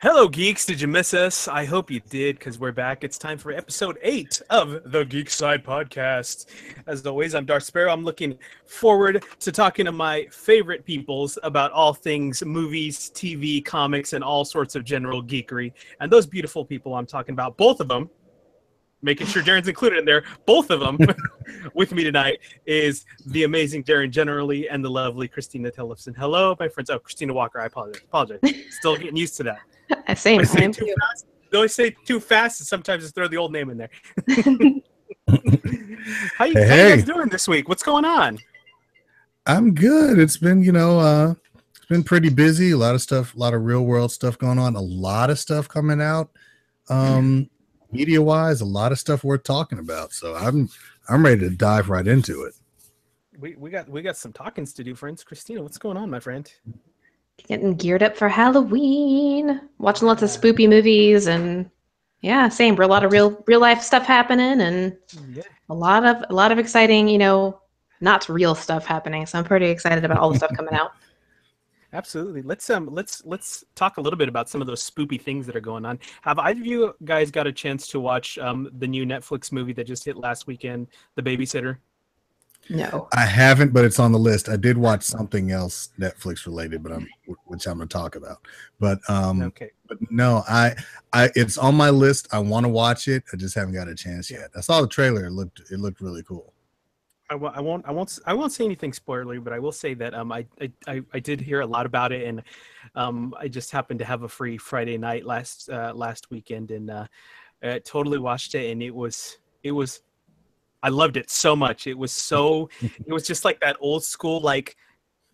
Hello, geeks. Did you miss us? I hope you did, because we're back. It's time for episode 8 of the Geek Side Podcast. As always, I'm Darth Sparrow. I'm looking forward to talking to my favorite peoples about all things movies, TV, comics, and all sorts of general geekery. And those beautiful people I'm talking about, both of them, making sure Darren's included in there, both of them with me tonight is the amazing Darren generally and the lovely Christina Tillifson. Hello, my friends. Oh, Christina Walker. I apologize. Still getting used to that. Same. They always say too fast, and sometimes just throw the old name in there. How you guys doing this week? What's going on? I'm good. It's been, it's been pretty busy. A lot of stuff, a lot of real world stuff going on. A lot of stuff coming out, media wise. A lot of stuff worth talking about. So I'm ready to dive right into it. We got some talkings to do, friends. Christina, what's going on, my friend? Getting geared up for Halloween, watching lots of spoopy movies, and yeah, same. A lot of real life stuff happening, and a lot of exciting, not real stuff happening. So I'm pretty excited about all the stuff coming out. Absolutely. Let's talk a little bit about some of those spoopy things that are going on. Have either of you guys got a chance to watch the new Netflix movie that just hit last weekend, The Babysitter? No, I haven't, but it's on the list. I did watch something else Netflix related, which I'm going to talk about. But okay. But no, I it's on my list. I want to watch it. I just haven't got a chance yet. I saw the trailer. It looked really cool. I won't say anything spoilery, but I will say that I did hear a lot about it, and I just happened to have a free Friday night last weekend, and totally watched it, and it was. I loved it so much. It was just like that old school, like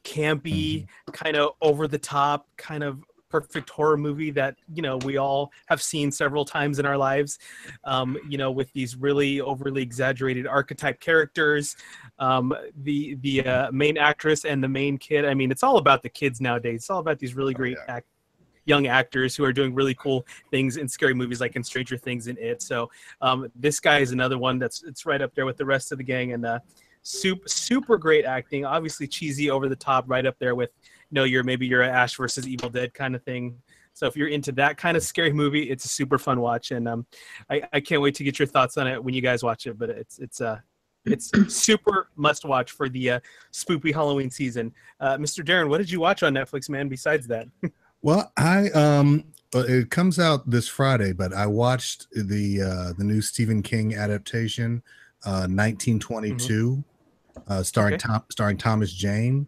campy, kind of over the top, kind of perfect horror movie that, we all have seen several times in our lives, with these really overly exaggerated archetype characters, the main actress and the main kid. I mean, it's all about the kids nowadays. It's all about these really great young actors who are doing really cool things in scary movies, like in Stranger Things and It. So this guy is another one it's right up there with the rest of the gang, and super great acting. Obviously cheesy, over the top, right up there with you're a Ash versus Evil Dead kind of thing. So if you're into that kind of scary movie, it's a super fun watch, and I can't wait to get your thoughts on it when you guys watch it. But it's super must watch for the spoopy Halloween season. Mr. Darren, what did you watch on Netflix, man, besides that? Well, it comes out this Friday, but I watched the new Stephen King adaptation, 1922, starring Thomas Jane.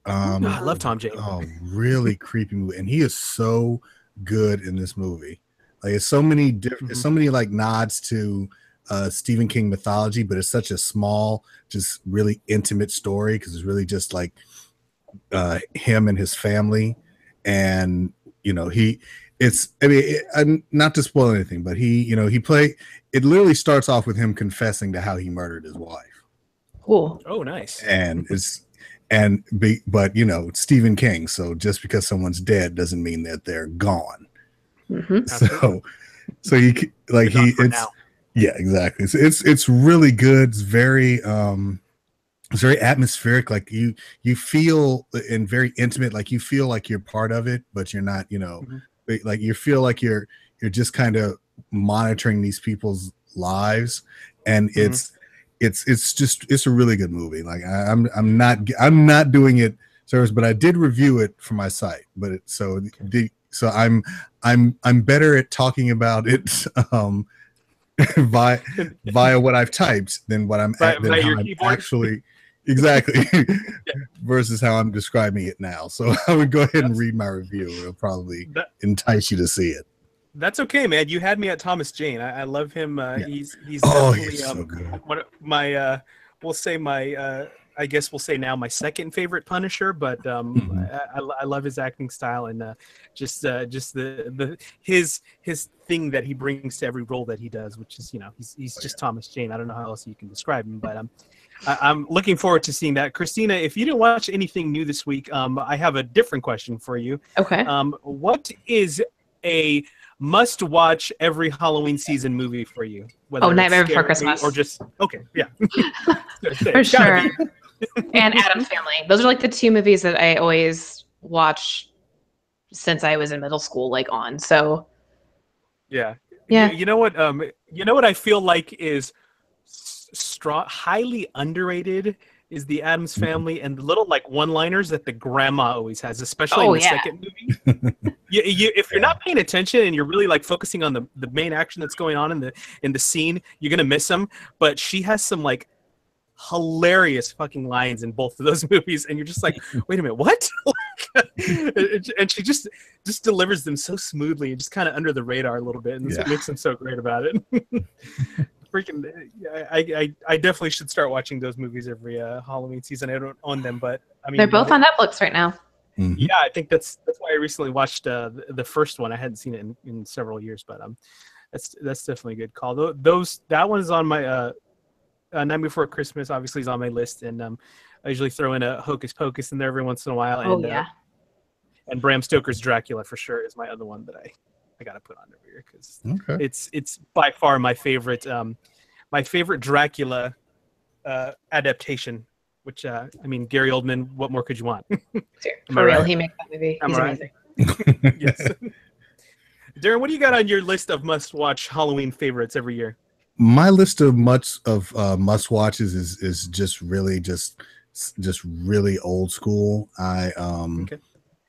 I love Tom Jane. Oh, really creepy movie, and he is so good in this movie. Like, it's so many different, so many like nods to Stephen King mythology, but it's such a small, just really intimate story, because it's really just like him and his family. And not to spoil anything, but it literally starts off with him confessing to how he murdered his wife. Cool. Oh, nice. And it's Stephen King, so just because someone's dead doesn't mean that they're gone. So yeah, exactly. It's really good. It's very atmospheric, like you feel, and very intimate, like you feel like you're part of it, but you're not, like you feel like you're just kind of monitoring these people's lives, and it's a really good movie. Like I'm not doing it service, but I did review it for my site, but so I'm better at talking about it via what I've typed than what I'm actually. Exactly. Versus how I'm describing it now. So I would go ahead and read my review. It'll probably entice you to see it. That's okay, man. You had me at Thomas Jane. I love him. He's definitely so good. One of my I guess we'll say now my second favorite Punisher, but I love his acting style, and just his thing that he brings to every role that he does, which is he's just Thomas Jane. I don't know how else you can describe him, but I'm looking forward to seeing that. Christina, if you didn't watch anything new this week, I have a different question for you. Okay. What is a must-watch every Halloween season movie for you? Nightmare Before Christmas. Or just yeah. For sure. And Addams Family. Those are like the two movies that I always watch since I was in middle school, like on. So Yeah. yeah. You know what? You know what I feel like is strong, highly underrated is the Addams Family and the little like one-liners that the grandma always has, especially in the second movie. If you're not paying attention and you're really like focusing on the main action that's going on in the scene, you're gonna miss them. But she has some like hilarious fucking lines in both of those movies, and you're just like, wait a minute, what? And she just delivers them so smoothly and just kind of under the radar a little bit, and that's what makes them so great about it. Freaking, I definitely should start watching those movies every Halloween season. I don't own them, but I mean They're both on Netflix right now. Yeah, I think that's why I recently watched the first one. I hadn't seen it in several years, but that's definitely a good call. That one is on my Night Before Christmas. Obviously, is on my list, and I usually throw in a Hocus Pocus in there every once in a while. And Bram Stoker's Dracula for sure is my other one that I got to put on every year because it's by far my favorite Dracula adaptation. Which I mean, Gary Oldman. What more could you want? For real, he makes that movie. He's amazing. Yes. Darren, what do you got on your list of must-watch Halloween favorites every year? My list of must-watches is just really old school.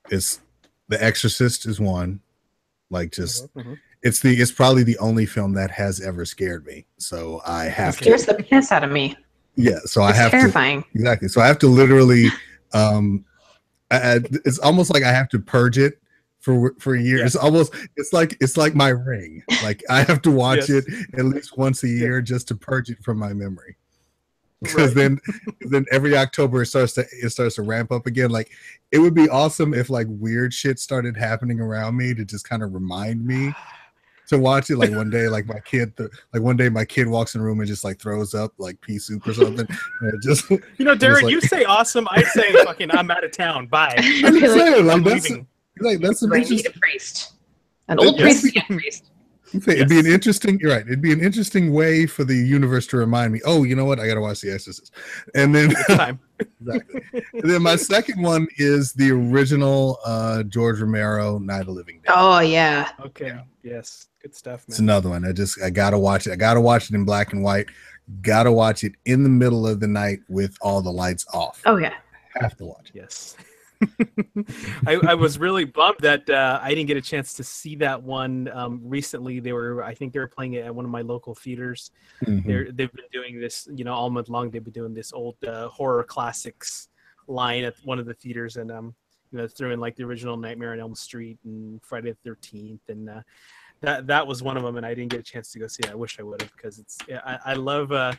It's The Exorcist is one. Like it's probably the only film that has ever scared me. So I have to. Scares the piss out of me. Yeah, so I have terrifying. To exactly. So I have to literally, it's almost like I have to purge it for a year. Yeah. It's like my Ring. Like I have to watch it at least once a year just to purge it from my memory. Because then every October it starts to ramp up again. Like it would be awesome if like weird shit started happening around me to just kind of remind me to watch it. Like one day, like my kid walks in the room and just like throws up like pea soup or something. And just Darren, like, you say awesome, I say fucking I'm out of town. Bye. I'm just saying, that's an interesting priest. An old priest to get a priest. It'd be an interesting. You're right. It'd be an interesting way for the universe to remind me. Oh, you know what? I got to watch The Exorcist, and then it's time. Exactly. And then my second one is the original George Romero Night of the Living Dead. Oh yeah. Okay. Yes. Good stuff, man. It's another one. I gotta watch it. I gotta watch it in black and white. Gotta watch it in the middle of the night with all the lights off. Oh yeah. Have to watch it. Yes. I was really bummed that I didn't get a chance to see that one recently. I think they were playing it at one of my local theaters. They've been doing this, all month long. They've been doing this old horror classics line at one of the theaters, and threw in like the original Nightmare on Elm Street and Friday the 13th, and that was one of them. And I didn't get a chance to go see it. I wish I would have, because I love.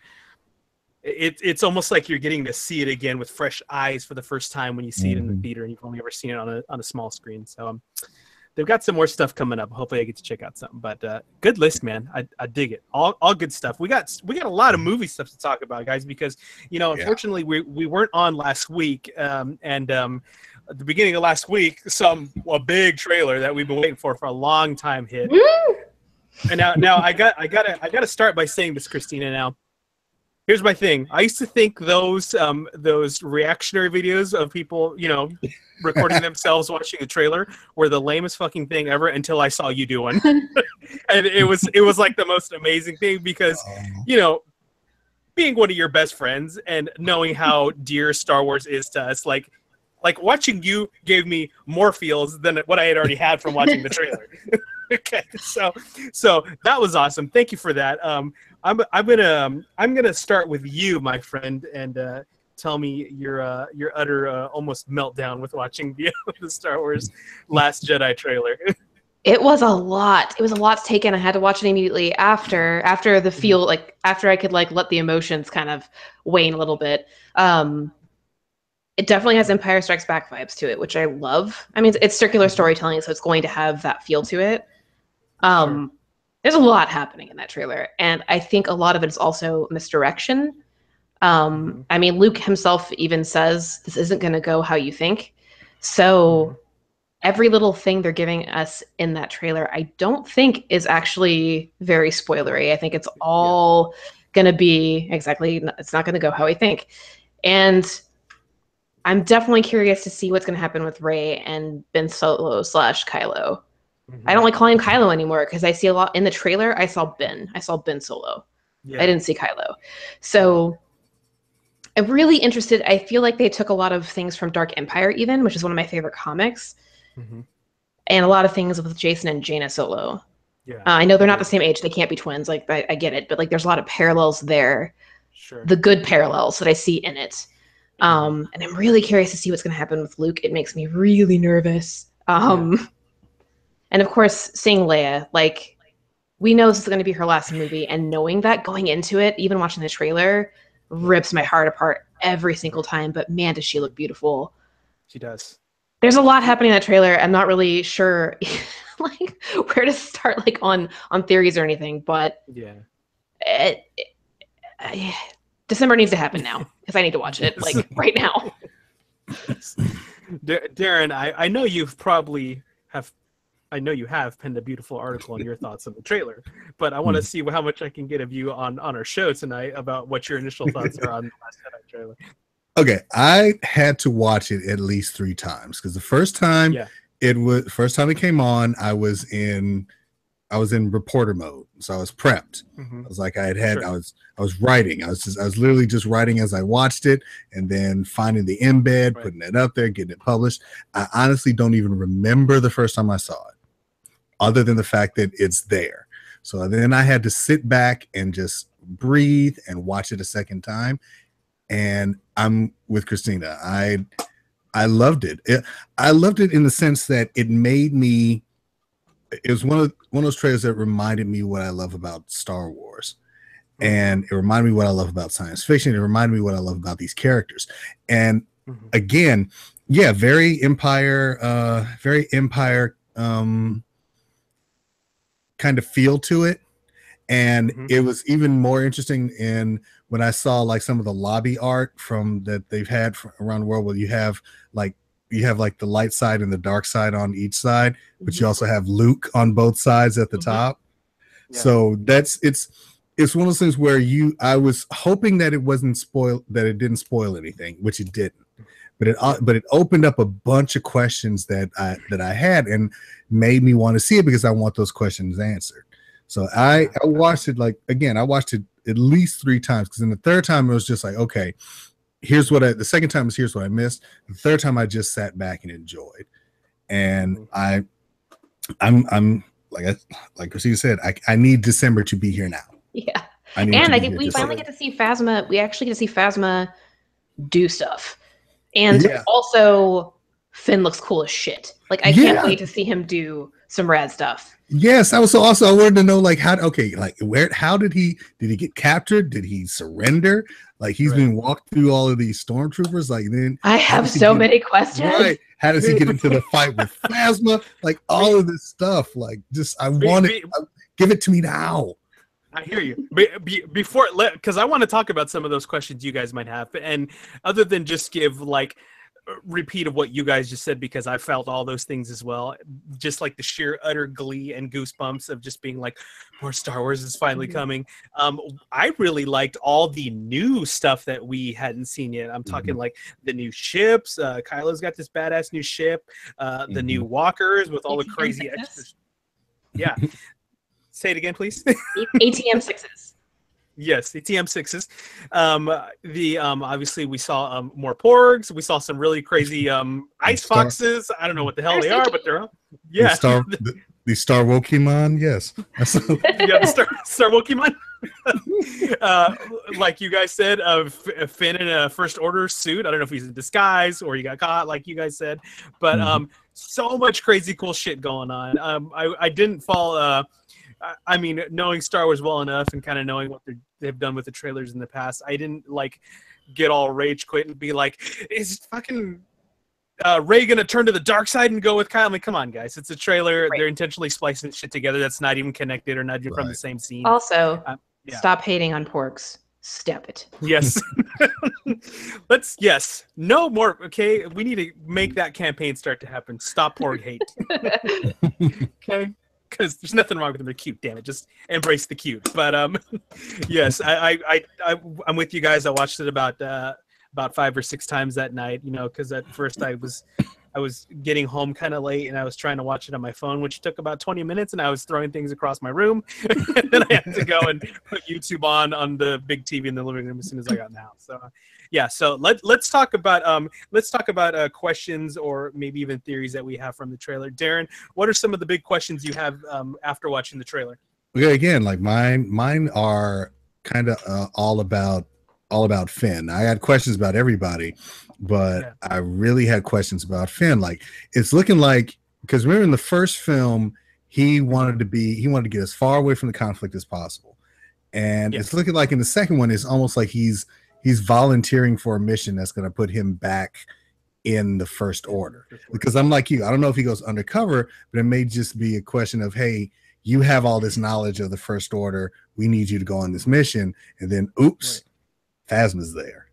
It's almost like you're getting to see it again with fresh eyes for the first time when you see it in the theater, and you've only ever seen it on a small screen. So they've got some more stuff coming up. Hopefully I get to check out something. But good list, man. I dig it. All good stuff. We got a lot of movie stuff to talk about, guys, because unfortunately we weren't on last week, and at the beginning of last week, a big trailer that we've been waiting for a long time hit. And now I gotta start by saying this, Christina. Now, here's my thing. I used to think those reactionary videos of people, recording themselves watching the trailer were the lamest fucking thing ever until I saw you do one. And it was like the most amazing thing because, being one of your best friends and knowing how dear Star Wars is to us, like watching you gave me more feels than what I had already had from watching the trailer. Okay, so that was awesome. Thank you for that. I'm gonna start with you, my friend, and tell me your utter almost meltdown with watching the Star Wars Last Jedi trailer. It was a lot. It was a lot to take in. I had to watch it immediately after the feel, like after I could like let the emotions kind of wane a little bit. It definitely has Empire Strikes Back vibes to it, which I love. I mean, it's circular storytelling, so it's going to have that feel to it. There's a lot happening in that trailer, and I think a lot of it is also misdirection. I mean, Luke himself even says this isn't going to go how you think. So every little thing they're giving us in that trailer, I don't think is actually very spoilery. I think it's all going to be it's not going to go how we think. And I'm definitely curious to see what's going to happen with Rey and Ben Solo / Kylo. I don't like calling him Kylo anymore because I see a lot in the trailer. I saw Ben Solo. I didn't see Kylo. So I'm really interested. I feel like they took a lot of things from Dark Empire, even, which is one of my favorite comics, and a lot of things with Jason and Jaina Solo. Yeah, I know they're not the same age; they can't be twins. Like I get it, but like there's a lot of parallels there. Sure. The good parallels that I see in it, and I'm really curious to see what's going to happen with Luke. It makes me really nervous. And of course, seeing Leia, like we know this is going to be her last movie, and knowing that going into it, even watching the trailer, rips my heart apart every single time. But man, does she look beautiful. She does. There's a lot happening in that trailer. I'm not really sure like where to start like on theories or anything, but December needs to happen now because I need to watch it like right now. Darren, I know you've I know you have penned a beautiful article on your thoughts on the trailer, but I want to see how much I can get of you on our show tonight about what your initial thoughts are on the Last Jedi trailer. Okay, I had to watch it at least 3 times because the first time it came on, I was in reporter mode, so I was prepped. I was like, I was writing. I was literally just writing as I watched it, and then finding the embed, putting it up there, getting it published. I honestly don't even remember the first time I saw it, other than the fact that it's there. So then I had to sit back and just breathe and watch it a second time. And I'm with Christina. I loved it. I loved it in the sense that it made me. It was one of those trailers that reminded me what I love about Star Wars, and it reminded me what I love about science fiction. It reminded me what I love about these characters. And again, very Empire kind of feel to it. And it was even more interesting when I saw like some of the lobby art that they've had around the world, where you have like the light side and the dark side on each side, but you also have Luke on both sides at the top. So it's one of those things where I was hoping that it didn't spoil anything, which it didn't. But it opened up a bunch of questions that I had and made me want to see it because I want those questions answered. So I watched it I watched it at least 3 times, because in the third time it was just like, okay, the second time is here's what I missed. The third time I just sat back and enjoyed. And I'm like Christina said, I need December to be here now. Yeah. And I think we finally get to see Phasma. We actually get to see Phasma do stuff. And also Finn looks cool as shit. Like I can't wait to see him do some rad stuff. Yes, I was also I wanted to know how did he get captured? Did he surrender? Like he's been walked through all of these stormtroopers. Like then I have so many questions. Right. How does he get into the fight with Phasma? Like all of this stuff. Like just give it to me now. I hear you. Before, because I want to talk about some of those questions you guys might have, and other than just give like repeat of what you guys just said, because I felt all those things as well, just like the sheer utter glee and goosebumps of just being like, more Star Wars is finally coming. I really liked all the new stuff that we hadn't seen yet. I'm talking like the new ships. Kylo's got this badass new ship, the new walkers with all the crazy extras. Yeah. Say it again, please. ATM 6s. Yes, ATM 6s. Obviously we saw more porgs. We saw some really crazy ice foxes. I don't know what the hell they are, but they're the Star Wokemon. Yes. The Star Wokemon. Like you guys said, Finn in a First Order suit. I don't know if he's in disguise or he got caught, like you guys said. But so much crazy cool shit going on. I didn't fall. I mean, knowing Star Wars well enough and kind of knowing what they've done with the trailers in the past, I didn't like get all rage quit and be like, is fucking Rey gonna turn to the dark side and go with Kyle? I mean, come on, guys, it's a trailer. Right. They're intentionally splicing shit together that's not even connected or not even from the same scene. Also, stop hating on porks. Step it. Yes. No more. Okay, we need to make that campaign start to happen. Stop porg hate. Okay. Because there's nothing wrong with them. They're cute. Damn it, just embrace the cute. But yes, I'm with you guys. I watched it about about 5 or 6 times that night, you know, because at first I was getting home kind of late and I was trying to watch it on my phone, which took about 20 minutes, and I was throwing things across my room. And then I had to go and put YouTube on the big TV in the living room as soon as I got in the house. So yeah, so let's talk about questions or maybe even theories that we have from the trailer. Darren, what are some of the big questions you have after watching the trailer? Okay, again, like mine are kind of all about Finn. I had questions about everybody, but I really had questions about Finn. Like, it's looking like, because remember in the first film, he wanted to get as far away from the conflict as possible, and it's looking like in the second one, it's almost like he's volunteering for a mission that's going to put him back in the First Order. Because I'm like you, I don't know if he goes undercover, but it may just be a question of, hey, you have all this knowledge of the First Order, we need you to go on this mission, and then oops, Phasma's there,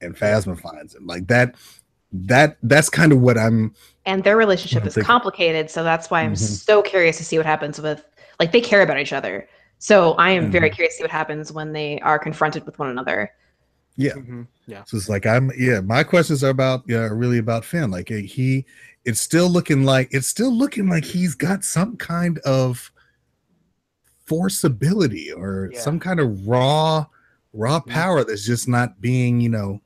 and Phasma finds him. Like that's kind of what I'm. And their relationship is complicated, so that's why I'm so curious to see what happens with, like, they care about each other. So I am very curious to see what happens when they are confronted with one another. Yeah. Yeah. So it's like my questions are really about Finn. Like it's still looking like he's got some kind of force ability or some kind of raw power that's just not being, not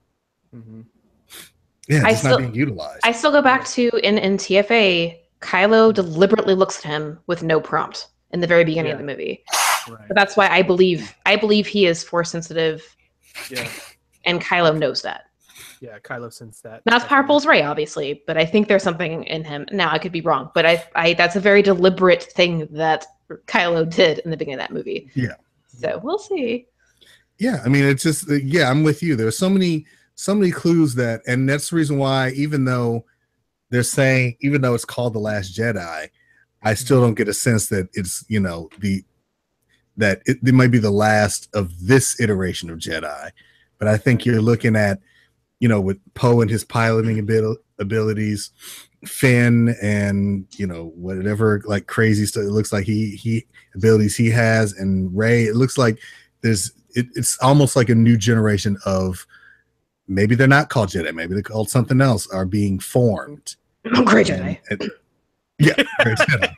being utilized. I still go back to in TFA, Kylo deliberately looks at him with no prompt in the very beginning of the movie. Right. But that's why I believe he is force sensitive. Yeah. And Kylo knows that. Yeah, Kylo sensed that. Not as powerful as Rey, obviously, but I think there's something in him. Now, I could be wrong, but I that's a very deliberate thing that Kylo did in the beginning of that movie. Yeah. So we'll see. Yeah, I mean, it's just I'm with you. There's so many clues that, and that's the reason why, even though it's called The Last Jedi, I still don't get a sense that it's that it might be the last of this iteration of Jedi. But I think you're looking at, with Poe and his piloting abilities, Finn and, whatever like crazy stuff it looks like he abilities he has, and Rey, it looks like it's almost like a new generation of, maybe they're not called Jedi, maybe they're called something else, are being formed. Great Jedi. Yeah, Great Jedi.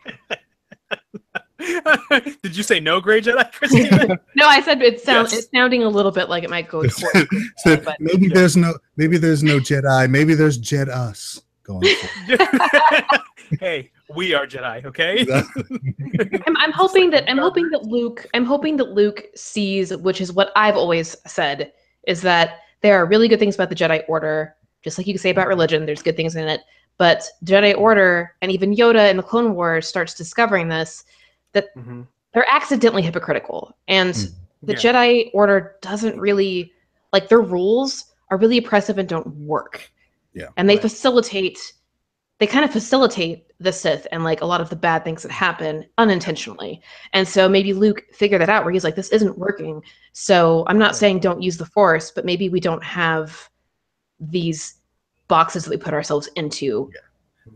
Did you say no Grey Jedi, Christina? No, I said it's sounding a little bit like it might go towards so but maybe there's no Jedi, maybe there's Jed us going forward. Hey, we are Jedi, okay? I'm hoping that Luke sees, which is what I've always said, is that there are really good things about the Jedi Order, just like you can say about religion, there's good things in it, but Jedi Order, and even Yoda in the Clone Wars starts discovering this, that they're accidentally hypocritical. And the Jedi Order doesn't really, like, their rules are really oppressive and don't work. Yeah. And they kind of facilitate the Sith and like a lot of the bad things that happen unintentionally. And so maybe Luke figured that out, where he's like, this isn't working. So I'm not saying don't use the Force, but maybe we don't have these boxes that we put ourselves into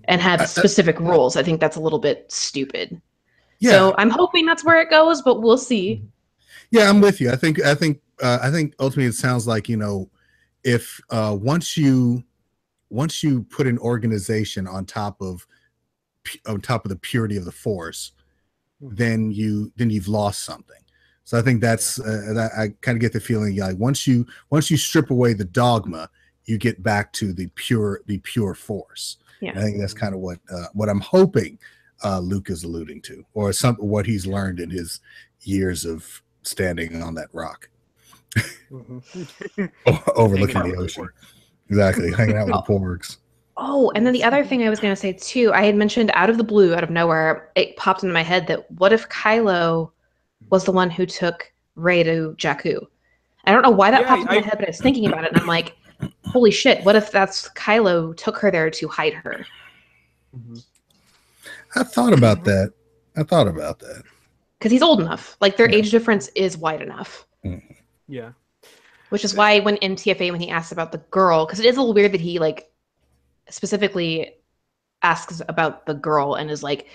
and have specific rules. I think that's a little bit stupid. Yeah. So I'm hoping that's where it goes, but we'll see. Yeah, I'm with you. I think ultimately it sounds like, if once you put an organization on top of the purity of the Force, then you've lost something. So I think that's I kind of get the feeling like once you strip away the dogma, you get back to the pure Force. Yeah. I think that's kind of what I'm hoping Luke is alluding to, or what he's learned in his years of standing on that rock, overlooking the ocean. Exactly, hanging out with the porgs. Oh, and then the other thing I was going to say too, I had mentioned out of the blue, out of nowhere, it popped into my head that what if Kylo was the one who took Rey to Jakku? I don't know why that popped into my head, but I was thinking about it, and I'm like, holy shit, what if that's Kylo took her there to hide her? I thought about that. Because he's old enough. Like, their age difference is wide enough. Yeah. Which is why when in TFA, when he asks about the girl, because it is a little weird that he, like, specifically asks about the girl and is, like,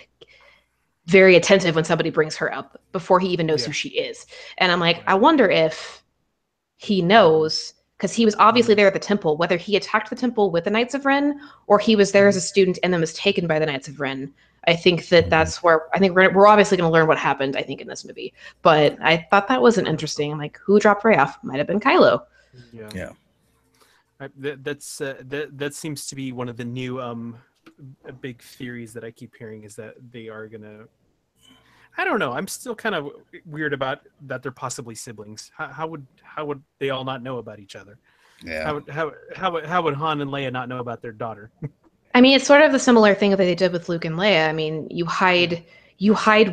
very attentive when somebody brings her up before he even knows who she is. And I'm like, I wonder if he knows, because he was obviously there at the temple, whether he attacked the temple with the Knights of Ren or he was there as a student and then was taken by the Knights of Ren. I think that's where I think we're obviously going to learn what happened, I think, in this movie. But I thought that was an interesting, like, who dropped Rey off? Might have been Kylo. Yeah. That seems to be one of the new big theories that I keep hearing, is that they are gonna. I don't know. I'm still kind of weird about that they're possibly siblings. How would they all not know about each other? Yeah. How would Han and Leia not know about their daughter? I mean, it's sort of the similar thing that they did with Luke and Leia. I mean, you hide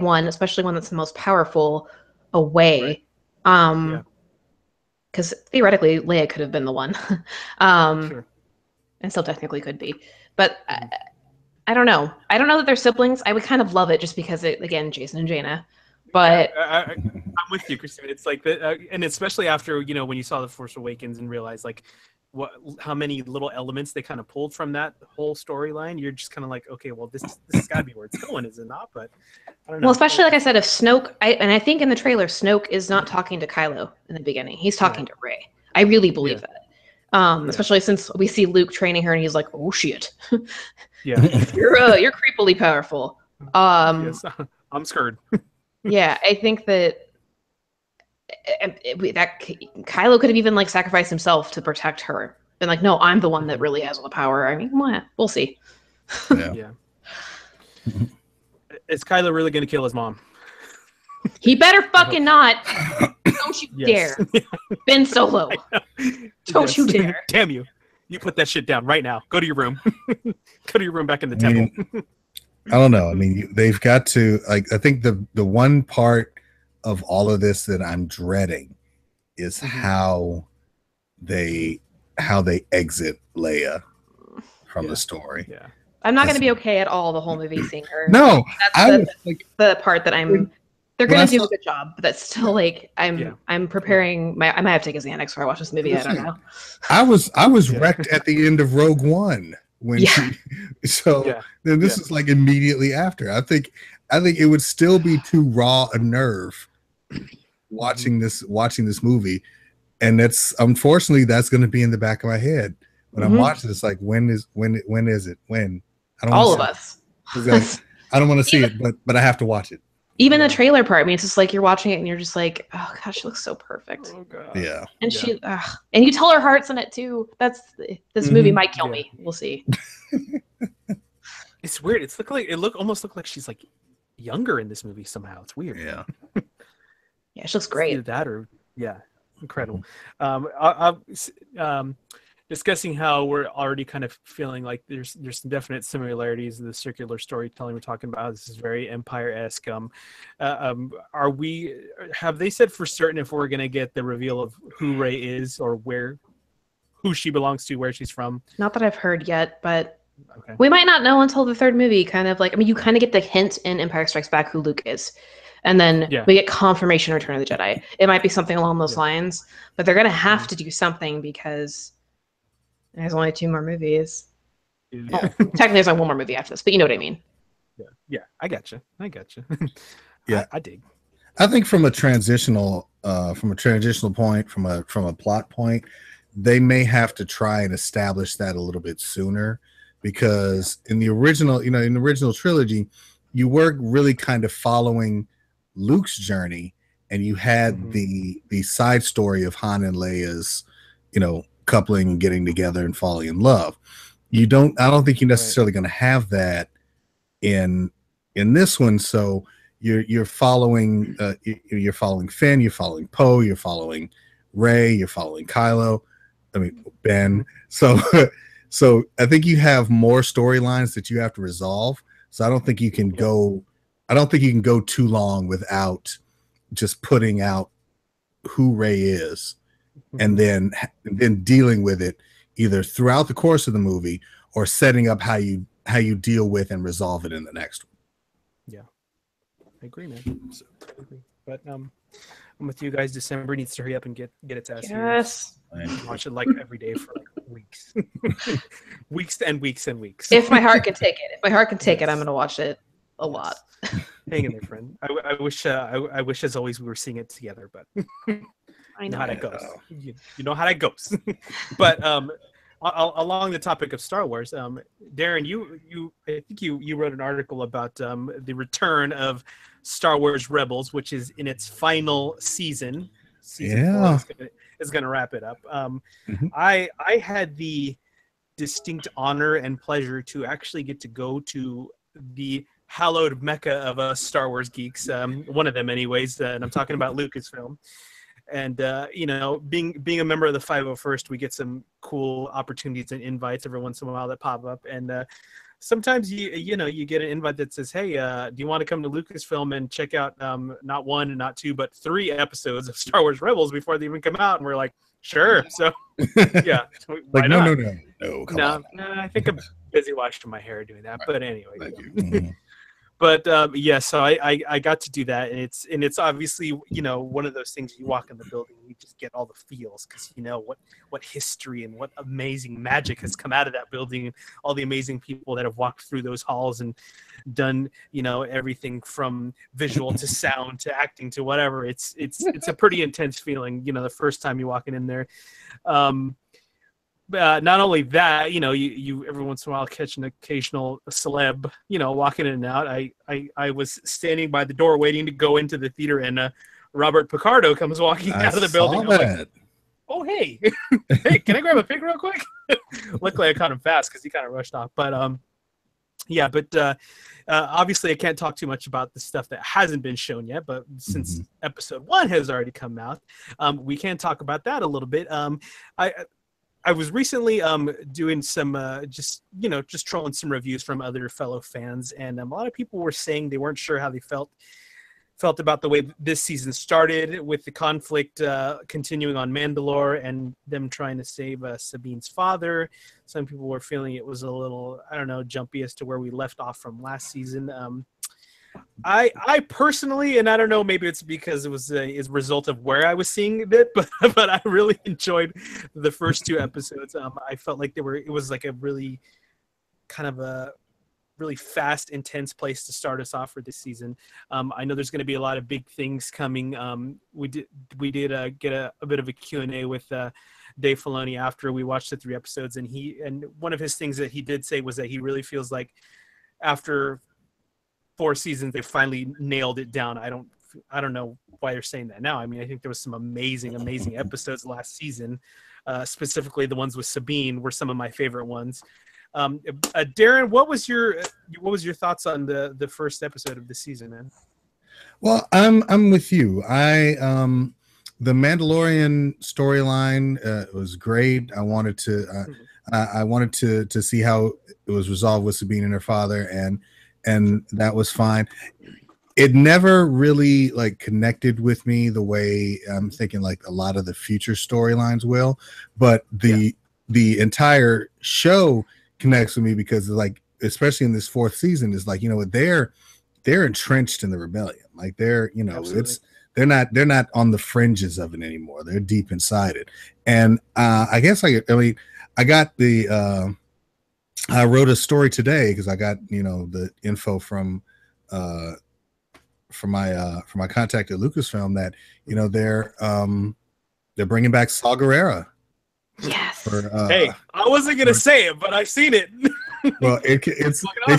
one, especially one that's the most powerful, away. Right. Because theoretically, Leia could have been the one. Sure. And still technically could be. But I don't know. I don't know that they're siblings. I would kind of love it just because, again, Jason and Jaina. But I'm with you, Christine. It's like that, and especially after, when you saw The Force Awakens and realized like how many little elements they kind of pulled from that whole storyline, you're just kind of like, okay, well, this has got to be where it's going, is it not? But I don't know. Well, especially like I said, if Snoke, and I think in the trailer, Snoke is not talking to Kylo in the beginning. He's talking to Rey. I really believe that. Especially since we see Luke training her, and he's like, "Oh shit, yeah, you're creepily powerful." Yes, I'm scared. Yeah, I think that Kylo could have even like sacrificed himself to protect her. Been like, no, I'm the one that really has all the power. I mean, we'll see. Yeah. Is Kylo really going to kill his mom? He better fucking not. Don't you dare. Ben Solo. Don't you dare. Damn you. You put that shit down right now. Go to your room. Go to your room back in the temple. I don't know. I mean, they've got to, like, I think the one part of all of this that I'm dreading is how they exit Leia from the story. Yeah. I'm not going to be okay at all the whole movie seeing her. No, that's the part that I'm. They're going to do a good job, but that's still like I'm preparing I might have to take a Xanax before I watch this movie. I don't know. I was wrecked at the end of Rogue One when then this is like immediately after. I think it would still be too raw a nerve watching this movie, and that's unfortunately that's going to be in the back of my head when I'm watching this. Like, when is it? I don't all of us. I don't want to see it, but I have to watch it. Even the trailer part, I mean, it's just like you're watching it and you're just like, oh gosh, she looks so perfect. Oh god. Yeah. And she, and you tell her heart's in it too. This movie might kill me. We'll see. It's weird. Almost look like she's like younger in this movie somehow. It's weird. Yeah. Yeah, she looks great. Either that or incredible. Discussing how we're already kind of feeling like there's some definite similarities in the circular storytelling we're talking about. This is very Empire-esque. Have they said for certain if we're going to get the reveal of who Rey is or who she belongs to, where she's from? Not that I've heard yet, but we might not know until the third movie. Kind of like, I mean, you kind of get the hint in Empire Strikes Back who Luke is. And then we get confirmation in Return of the Jedi. It might be something along those lines, but they're going to have to do something because there's only 2 more movies. Yeah. Well, technically, there's only 1 more movie after this, but you know what I mean. Yeah. I gotcha. Yeah, I dig. I think from a transitional point, from a plot point, they may have to try and establish that a little bit sooner, because in the original trilogy, you were really kind of following Luke's journey, and you had the side story of Han and Leia's, coupling and getting together and falling in love. I don't think you're necessarily going to have that in this one. So you're following Finn, you're following Poe, you're following Rey, you're following Kylo. I mean Ben. So I think you have more storylines that you have to resolve. So I don't think you can go too long without just putting out who Rey is, and then dealing with it either throughout the course of the movie or setting up how you deal with and resolve it in the next one. Yeah, I agree, man. I agree. But I'm with you guys. December needs to hurry up and get its ass here. Yes. Watch it like every day for like weeks, weeks and weeks and weeks. If my heart can take it, I'm going to watch it a lot. Hang in there, friend. I wish as always we were seeing it together, but I You know know how that goes. You know how that goes. But along the topic of Star Wars, Darren, I think you wrote an article about the return of Star Wars Rebels, which is in its final season. Season 4 is gonna wrap it up. I had the distinct honor and pleasure to actually get to go to the hallowed mecca of us Star Wars geeks, one of them anyways, and I'm talking about Lucasfilm. And you know, being a member of the 501st, we get some cool opportunities and invites every once in a while that pop up. And sometimes you know, you get an invite that says, hey, do you want to come to Lucasfilm and check out not 1 and not 2 but 3 episodes of Star Wars Rebels before they even come out? And we're like, sure. So yeah, like no, come on. I think I'm busy washing my hair doing that, but anyway. But yeah, so I got to do that, and it's obviously, you know, one of those things. You walk in the building, you just get all the feels, because you know what history and what amazing magic has come out of that building, and all the amazing people that have walked through those halls and done, you know, everything from visual to sound to acting to whatever. It's a pretty intense feeling, you know, the first time you're walking in there. Not only that, you know, you every once in a while catch an occasional celeb, you know, walking in and out. I was standing by the door waiting to go into the theater, and Robert Picardo comes walking out of the building. I'm like, oh, hey, hey, can I grab a pic real quick? Luckily, I caught him fast because he kind of rushed off. But yeah, but obviously, I can't talk too much about the stuff that hasn't been shown yet. But since episode 1 has already come out, we can talk about that a little bit. I was recently doing some just trolling some reviews from other fellow fans, and a lot of people were saying they weren't sure how they felt about the way this season started, with the conflict continuing on Mandalore and them trying to save Sabine's father. Some people were feeling it was a little, I don't know, jumpy as to where we left off from last season. I personally, and I don't know, maybe it's because it was a result of where I was seeing it, but I really enjoyed the first 2 episodes. I felt like it was like a really kind of a really fast, intense place to start us off for this season. I know there's going to be a lot of big things coming. We did get a bit of a Q&A with Dave Filoni after we watched the 3 episodes, and one of his things that he did say was that he really feels like after 4 seasons they finally nailed it down. I don't know why they're saying that now. I mean, I think there was some amazing episodes last season. Specifically the ones with Sabine were some of my favorite ones. Darren, what was your thoughts on the first episode of the season, man? Well, I'm with you. The Mandalorian storyline was great. I wanted to see how it was resolved with Sabine and her father, and that was fine. It never really like connected with me the way I'm thinking like a lot of the future storylines will, but the entire show connects with me because like, especially in this 4th season, is like, you know, they're entrenched in the rebellion. Like they're, you know, Absolutely. They're not on the fringes of it anymore. They're deep inside it. And I guess I wrote a story today because I got, you know, the info from my contact at Lucasfilm that, you know, they're bringing back Saw Gerrera. Yes. Hey, I wasn't gonna say it, but I've seen it. Well, it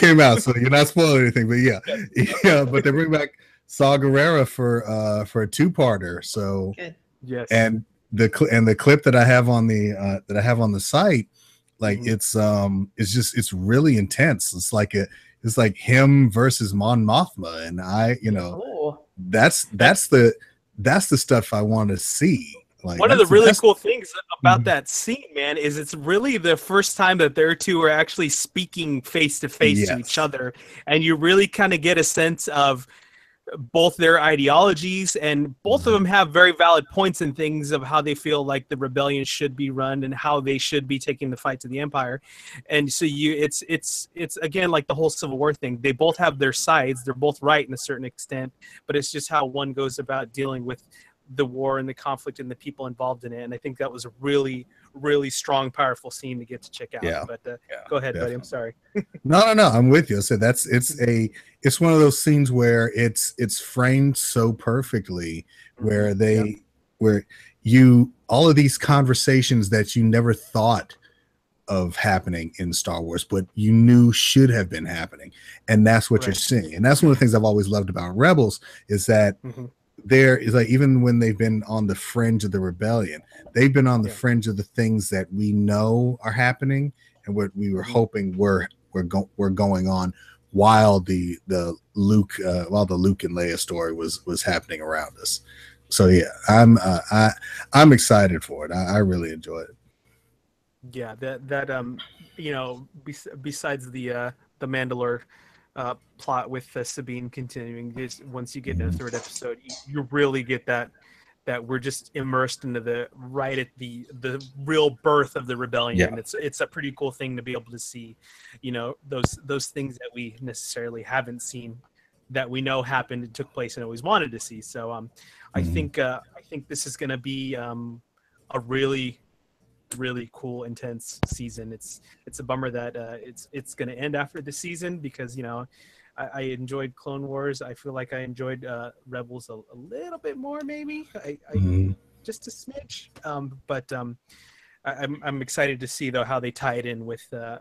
came out, so you're not spoiling anything. But yeah, but they bring back Saw Gerrera for a 2-parter. So good. Yes, and the clip that I have on the site, like it's really intense. It's like him versus Mon Mothma, and you know, that's the stuff I want to see. Like, one of the really cool things about that scene, man, is it's really the first time that their 2 are actually speaking face to face to each other, and you really kind of get a sense of both their ideologies, and both of them have very valid points and things of how they feel like the rebellion should be run and how they should be taking the fight to the Empire. And so it's again like the whole Civil War thing. They both have their sides. They're both right in a certain extent, but it's just how one goes about dealing with the war and the conflict and the people involved in it. And I think that was a really, really strong, powerful scene to get to check out. Yeah. But go ahead, buddy. I'm sorry. No, I'm with you. So it's one of those scenes where it's framed so perfectly, where they where all of these conversations that you never thought of happening in Star Wars, but you knew should have been happening, and that's what you're seeing. And that's one of the things I've always loved about Rebels is that there is like, even when they've been on the fringe of the rebellion, they've been on the fringe of the things that we know are happening and what we were hoping were going on while the Luke and Leia story was happening around us. So yeah, I'm excited for it. I really enjoy it. Yeah, that you know, besides the Mandalore plot with Sabine continuing, once you get to the third episode, you really get that we're just immersed into the real birth of the rebellion. And it's a pretty cool thing to be able to see, you know, those things that we necessarily haven't seen, that we know happened and took place and always wanted to see. So I think this is going to be a really cool, intense season. It's a bummer that it's going to end after the season, because, you know, I enjoyed Clone Wars. I feel like I enjoyed Rebels a little bit more, maybe. I just a smidge. But I'm excited to see though how they tie it in with the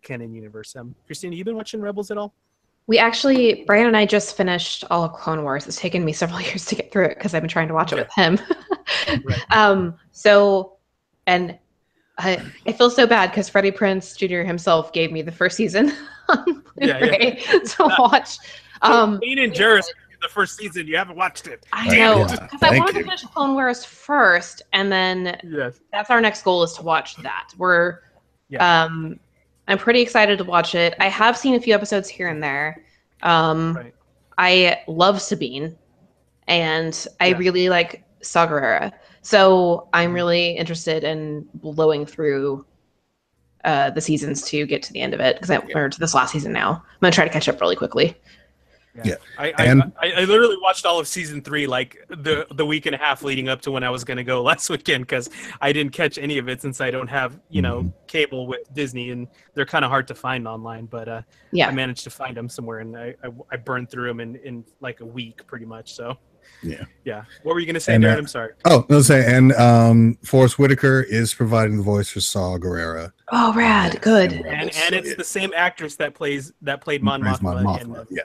canon universe. Christina, you been watching Rebels at all? We actually, Brian and I just finished all of Clone Wars. It's taken me several years to get through it because I've been trying to watch it with him. And I feel so bad because Freddie Prinze Jr. himself gave me the first season on Blu-ray to watch. Ian and Jarrus, the first season, you haven't watched it. I know, because I wanted to finish Clone Wars first, and then that's our next goal, is to watch that. I'm pretty excited to watch it. I have seen a few episodes here and there. I love Sabine, and I really like Saw Gerrera. So I'm really interested in blowing through the seasons to get to the end of it, because or to this last season now. I'm gonna try to catch up really quickly. I literally watched all of season 3 like the week and a half leading up to when I was gonna go last weekend, because I didn't catch any of it since I don't have, you know, cable with Disney, and they're kind of hard to find online. But I managed to find them somewhere, and I burned through them in like a week pretty much. So. Yeah. What were you gonna say, Darren? I'm sorry. And Forrest Whitaker is providing the voice for Saw Gerrera. Oh, rad! Good. And it's the same actress that played Mon Mothma.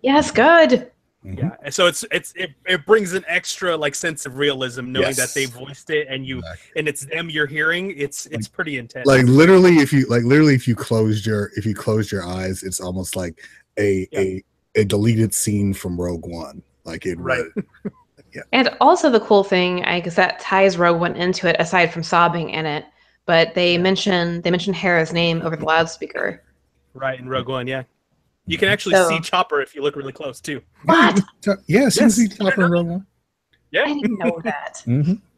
Yes, good. Yeah. So it brings an extra like sense of realism knowing that they voiced it, and and it's them you're hearing. It's pretty intense. Like literally, if you closed your eyes, it's almost like a deleted scene from Rogue One. Like it, And also the cool thing, I guess, that ties Rogue One into it, aside from Saw being in it, but they mention Hera's name over the loudspeaker. Right, in Rogue One, you can actually see Chopper if you look really close too. What? Yes, you see Chopper in Rogue One. Yeah, I didn't know that.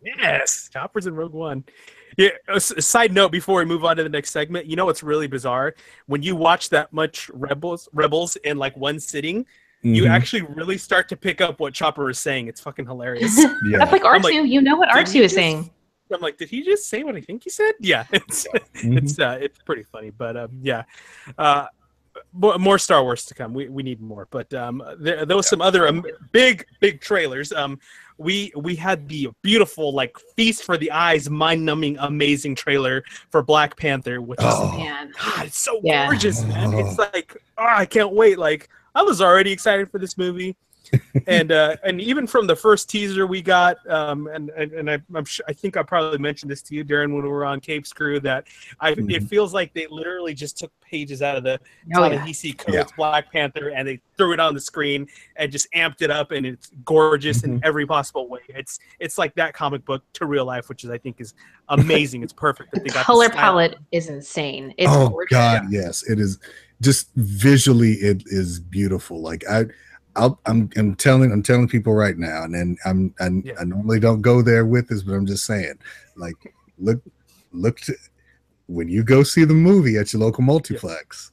Yes, Chopper's in Rogue One. Yeah. A side note before we move on to the next segment, you know what's really bizarre? When you watch that much Rebels in like one sitting, you actually really start to pick up what Chopper is saying. It's fucking hilarious. That's like R2. Like, you know what R2 is saying. I'm like, did he just say what I think he said? Yeah, it's pretty funny. But more Star Wars to come. We need more. But there was some other big trailers. We had the beautiful, like, feast for the eyes, mind-numbing, amazing trailer for Black Panther, which is, God, it's so gorgeous, man. It's like, I can't wait. Like, I was already excited for this movie, and even from the first teaser we got, and I think I probably mentioned this to you, Darren, when we were on Cape's Crew, that it feels like they literally just took pages out of the Ta-Nehisi Coates Black Panther, and they threw it on the screen and just amped it up, and it's gorgeous in every possible way. It's like that comic book to real life, which I think is amazing. It's perfect. The color palette is insane. It's gorgeous. God, yes, it is. Just visually, it is beautiful. Like I'm telling people right now, and then I normally don't go there with this, but I'm just saying, like, look to, when you go see the movie at your local multiplex.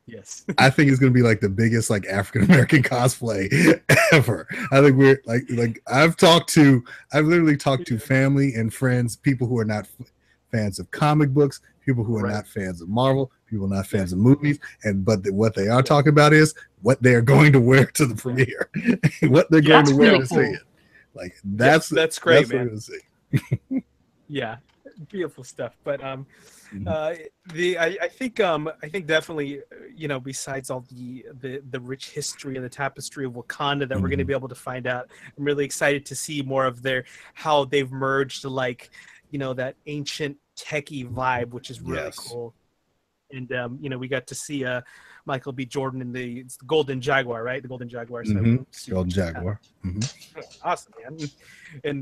Yes. I think it's gonna be like the biggest like African American cosplay ever. I think we're like I've literally talked to family and friends, people who are not fans of comic books, people who are not fans of Marvel, people not fans of movies, but what they are talking about is what they are going to wear to the premiere, what they're going to wear to see it. Like that's great, that's man. What it see. Yeah, beautiful stuff. But Mhm. I think definitely, you know, besides all the rich history and the tapestry of Wakanda that we're going to Mhm. be able to find out, I'm really excited to see more of how they've merged, like, you know, that ancient techie vibe, which is really Yes. cool. And you know, we got to see Michael B. Jordan in it's the Golden Jaguar, right? The Golden Jaguar. So Golden Jaguar. awesome, man. And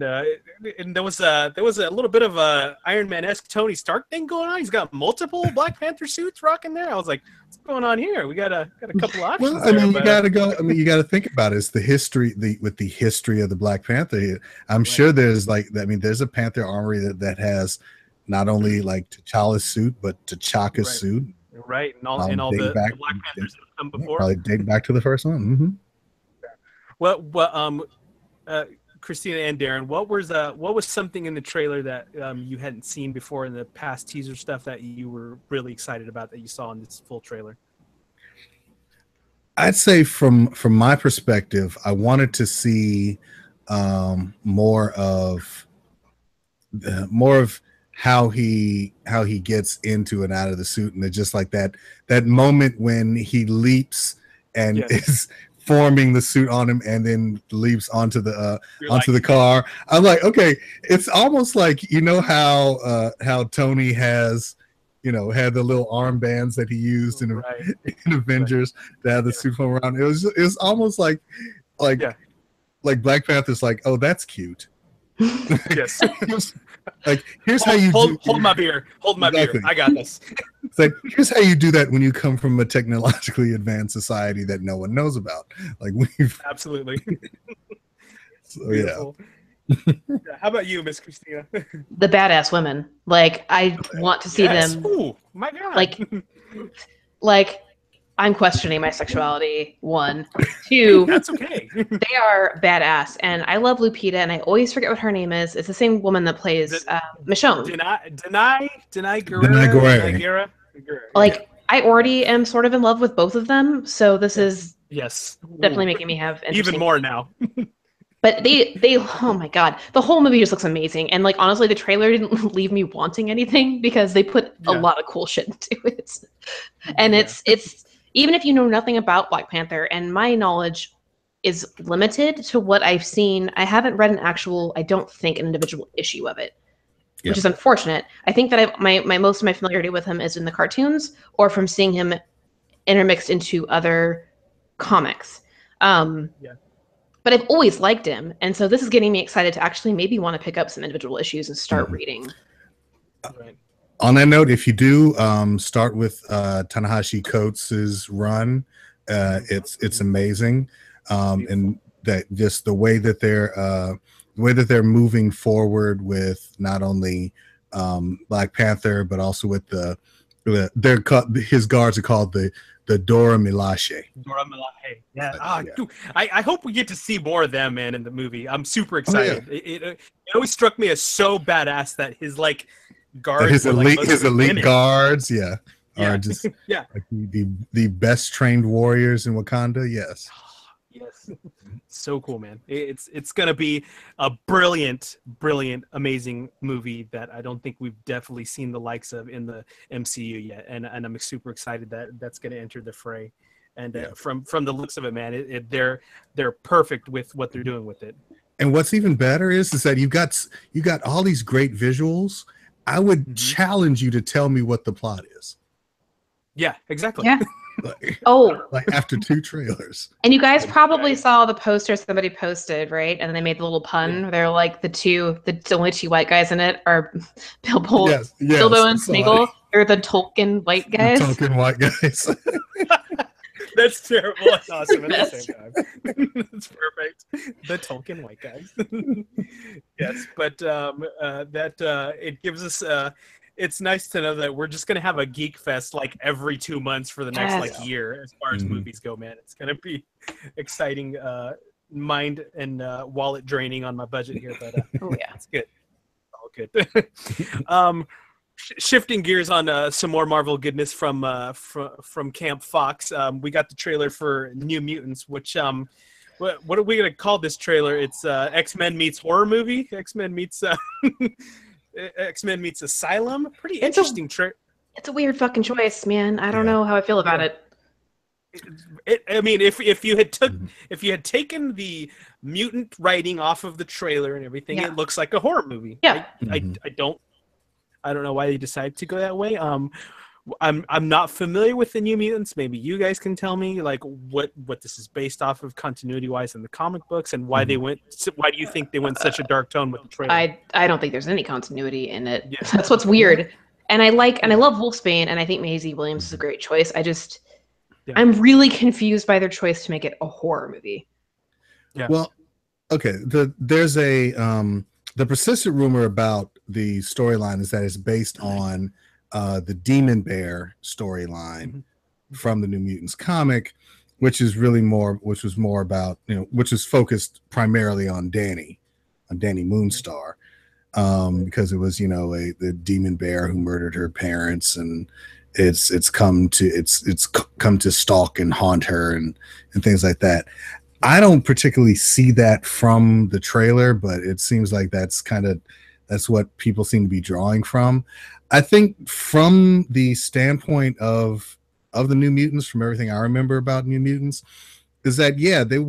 there was a little bit of a Iron Man-esque Tony Stark thing going on. He's got multiple Black Panther suits rocking there. I was like, what's going on here? We got a couple of options. Well, I mean, there, you gotta go. I mean, you gotta think about it. It's the history, with the history of the Black Panther. I'm sure there's there's a Panther armory that has not only like T'Challa's suit, but T'Chaka's suit. Right, and all the Black Panthers that have come before. Probably date back to the first one. Christina and Darren, what was something in the trailer that you hadn't seen before in the past teaser stuff that you were really excited about that you saw in this full trailer? I'd say from my perspective, I wanted to see more of how he gets into and out of the suit, and it's just like that moment when he leaps and is forming the suit on him and then leaps onto the car. I'm like, okay, it's almost like, you know, how Tony has, you know, had the little armbands that he used in Avengers to have the suit form around. It was almost like Black Panther's like, oh, that's cute. Yes. Like, here's how you hold my beer. Hold my beer. I got this. It's like, here's how you do that when you come from a technologically advanced society that no one knows about. Like, we've absolutely. So yeah. How about you, Miss Christina? The badass women. Like, I want to see them. Ooh, my God. Like I'm questioning my sexuality. 1, 2. That's okay. They are badass, and I love Lupita, and I always forget what her name is. It's the same woman that plays Michonne. Denai Guerrera. Like, I already am sort of in love with both of them, so this is definitely making me have even more now. But they oh my God, the whole movie just looks amazing, and like, honestly, the trailer didn't leave me wanting anything because they put a lot of cool shit into it, and it's even if you know nothing about Black Panther, and my knowledge is limited to what I've seen, I haven't read I don't think, an individual issue of it, which is unfortunate. I think that my most of my familiarity with him is in the cartoons or from seeing him intermixed into other comics. But I've always liked him, and so this is getting me excited to actually maybe want to pick up some individual issues and start reading. On that note, if you do start with Tanahashi Coates' run, it's amazing, and that just the way that they're moving forward with not only Black Panther but also with his guards are called the Dora Milaje. Yeah. Dude, I hope we get to see more of them, man, in the movie. I'm super excited. It always struck me as so badass that his like guards, his elite guards, are just like the best trained warriors in Wakanda. Yes. So cool, man. It's gonna be a brilliant, amazing movie that I don't think we've definitely seen the likes of in the MCU yet, and I'm super excited that that's gonna enter the fray. And from the looks of it, man, they're perfect with what they're doing with it. And what's even better is that you got all these great visuals. I would challenge you to tell me what the plot is. Yeah, exactly. Yeah. Like after 2 trailers. And you guys probably saw the poster somebody posted, right? And then they made the little pun. They're like, the only 2 white guys in it are Bilbo and Smeagol. They're the Tolkien white guys. The Tolkien white guys. That's terrible. That's awesome at the same time. That's perfect. The Tolkien white guys. Yes, but it gives us. It's nice to know that we're just gonna have a Geek Fest like every 2 months for the next year, as far as movies go, man. It's gonna be exciting, mind and wallet draining on my budget here, but it's good. All good. Shifting gears on some more Marvel goodness from Camp Fox, we got the trailer for New Mutants, which what are we gonna call this trailer? It's X-Men meets horror movie. X-Men meets X-Men meets Asylum. Pretty interesting trailer. It's a weird fucking choice, man. I don't know how I feel about it. I mean, if you had taken the mutant writing off of the trailer and everything, it looks like a horror movie. Yeah. I don't know why they decided to go that way. I'm not familiar with the New Mutants. Maybe you guys can tell me like what this is based off of continuity wise in the comic books, and why they went. Why do you think they went such a dark tone with the trailer? I don't think there's any continuity in it. Yeah. That's what's weird. And I love Wolfsbane, and I think Maisie Williams is a great choice. I'm really confused by their choice to make it a horror movie. Yeah. Well, okay. There's a the persistent rumor about the storyline is that it's based on the Demon Bear storyline from the New Mutants comic, which was more about, which was focused primarily on Danny Moonstar, because it was, the Demon Bear who murdered her parents, and it's come to stalk and haunt her and things like that. I don't particularly see that from the trailer, but it seems like that's what people seem to be drawing from. I think from the standpoint of the New Mutants, from everything I remember about New Mutants, is that it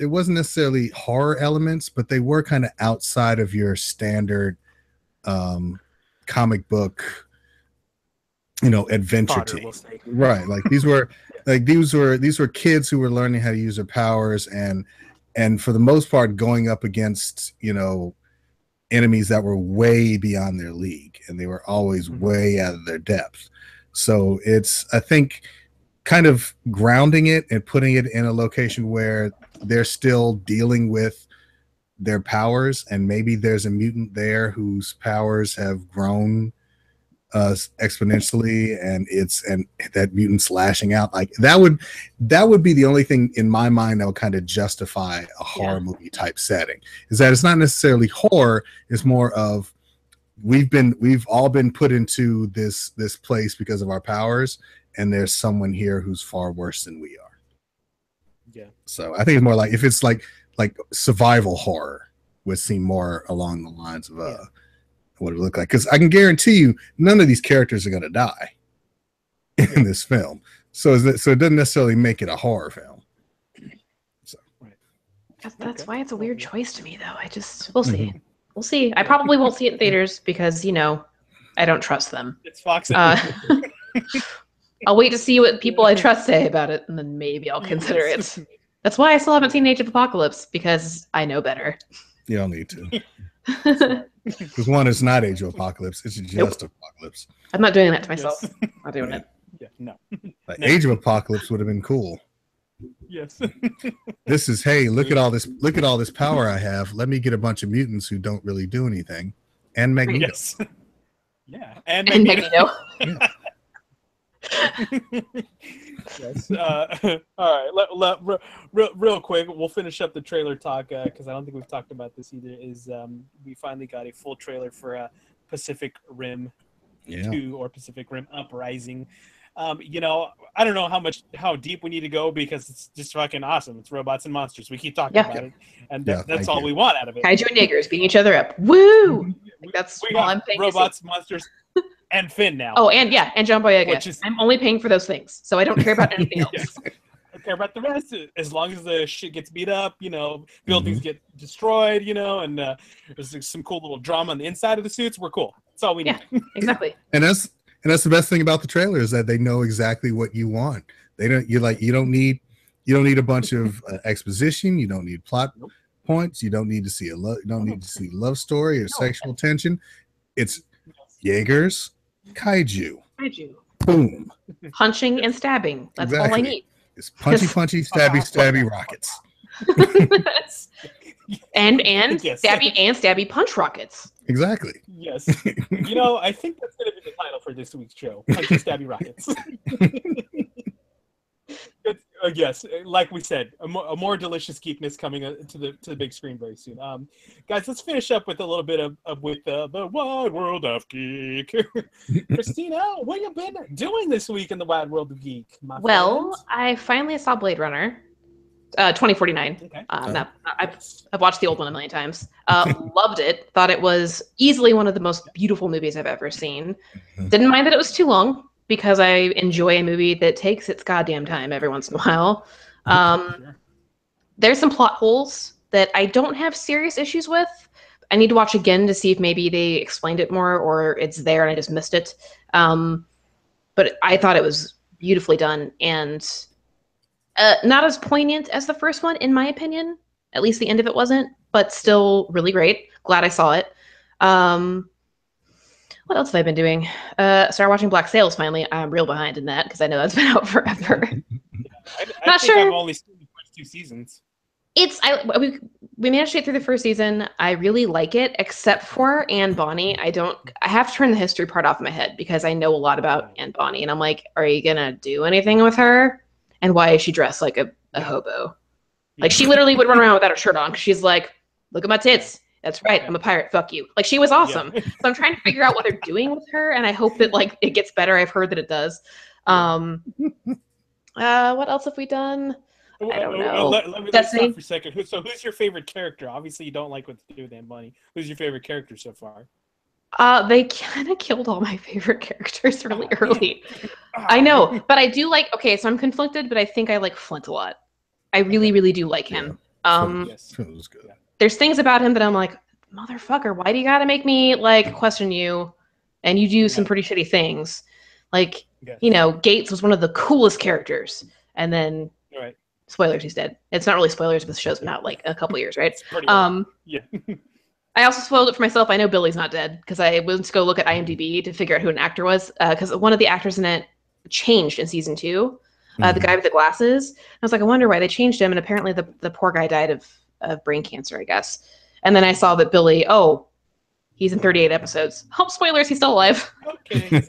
wasn't necessarily horror elements, but they were kind of outside of your standard comic book, adventure team. Right. Like these were kids who were learning how to use their powers, and for the most part going up against, enemies that were way beyond their league, and they were always way out of their depth. So it's, I think, kind of grounding it and putting it in a location where they're still dealing with their powers, and maybe there's a mutant there whose powers have grown exponentially, and that mutant's lashing out. Like that would be the only thing in my mind that would kind of justify a horror movie type setting, is that it's not necessarily horror, it's more of we've all been put into this place because of our powers, and there's someone here who's far worse than we are. Yeah. So I think it's more like, if it's like survival horror would seem more along the lines of what it would look like, because I can guarantee you none of these characters are going to die in this film, so it doesn't necessarily make it a horror film. So that's why it's a weird choice to me, though. We'll see. We'll see. I probably won't see it in theaters because I don't trust them. It's Fox. I'll wait to see what people I trust say about it, and then maybe I'll consider it. That's why I still haven't seen Age of Apocalypse, because I know better. You don't need to. Because one is not Age of Apocalypse, it's just Apocalypse. I'm not doing that to myself. I'm not doing it. Yeah, no. Like, Age of Apocalypse would have been cool. Yes. This is, hey, look at all this power I have. Let me get a bunch of mutants who don't really do anything, and Magneto. Yes. Yeah, and Magneto. Yeah. Yes. All right. Real quick, we'll finish up the trailer talk, because I don't think we've talked about this either. We finally got a full trailer for Pacific Rim 2, or Pacific Rim Uprising. I don't know how deep we need to go, because it's just fucking awesome. It's robots and monsters. We keep talking about it, and that's all we want out of it. Kaiju and Jaegers beating each other up. Woo! That's all I'm paying. Robots, monsters, and Finn now. Oh, and John Boyega. I'm only paying for those things, so I don't care about anything else. Yes. I don't care about the rest, as long as the shit gets beat up, buildings get destroyed, and there's some cool little drama on the inside of the suits. We're cool. That's all we need. Yeah, exactly. And that's the best thing about the trailer, is that they know exactly what you want. You don't need a bunch of exposition. You don't need plot points. You don't need to see love story or sexual tension. It's Jaegers, kaiju, boom, punching and stabbing. That's all I need. It's punchy, stabby rockets. and yes. stabby punch rockets. Exactly. Yes. I think that's going to be the title for this week's show. Punchy, stabby rockets. Yes, like we said, a more delicious geekness coming to the big screen very soon. Guys, let's finish up with a little bit of the wide world of geek. Christina, what have you been doing this week in the wide world of geek? Well, I finally saw Blade Runner. 2049. Okay. I've watched the old one a million times. Loved it. Thought it was easily one of the most beautiful movies I've ever seen. Didn't mind that it was too long because I enjoy a movie that takes its goddamn time every once in a while. Sure. There's some plot holes that I don't have serious issues with. I need to watch again to see if maybe they explained it more or it's there and I just missed it. But I thought it was beautifully done and not as poignant as the first one, in my opinion. At least the end of it wasn't, but still really great. Glad I saw it. What else have I been doing? Started watching Black Sails finally. I'm real behind in that because I know that's been out forever. I think I've only seen the first 2 seasons. We managed to get through the first season. I really like it, except for Anne Bonny. I have to turn the history part off my head because I know a lot about Anne Bonny, and I'm like, are you gonna do anything with her? And why is she dressed like a hobo? Like she literally would run around without her shirt on because she's like, look at my tits. That's right. I'm a pirate. Fuck you. Like she was awesome. So I'm trying to figure out what they're doing with her, and I hope that like it gets better. I've heard that it does. What else have we done? I don't know. Let me stop for a second. Who's your favorite character? Obviously, you don't like what to do with Anne Bonny. Who's your favorite character so far? They kind of killed all my favorite characters really early. I know, but I do like. Okay, so I'm conflicted, but I think I like Flint a lot. I really do like him. Yes. Flint was good. There's things about him that I'm like, motherfucker, why do you gotta make me like question you? And you do some pretty shitty things. Like, you know, Gates was one of the coolest characters, and then. Spoilers, he's dead. It's not really spoilers, but the show's been out like a couple years, right? Yeah. I also spoiled it for myself. I know Billy's not dead because I went to go look at IMDb to figure out who an actor was because one of the actors in it changed in season 2, the guy with the glasses. I was like, I wonder why they changed him, and apparently the poor guy died of brain cancer, I guess. And then I saw that Billy, he's in 38 episodes. Hope spoilers, he's still alive. Okay.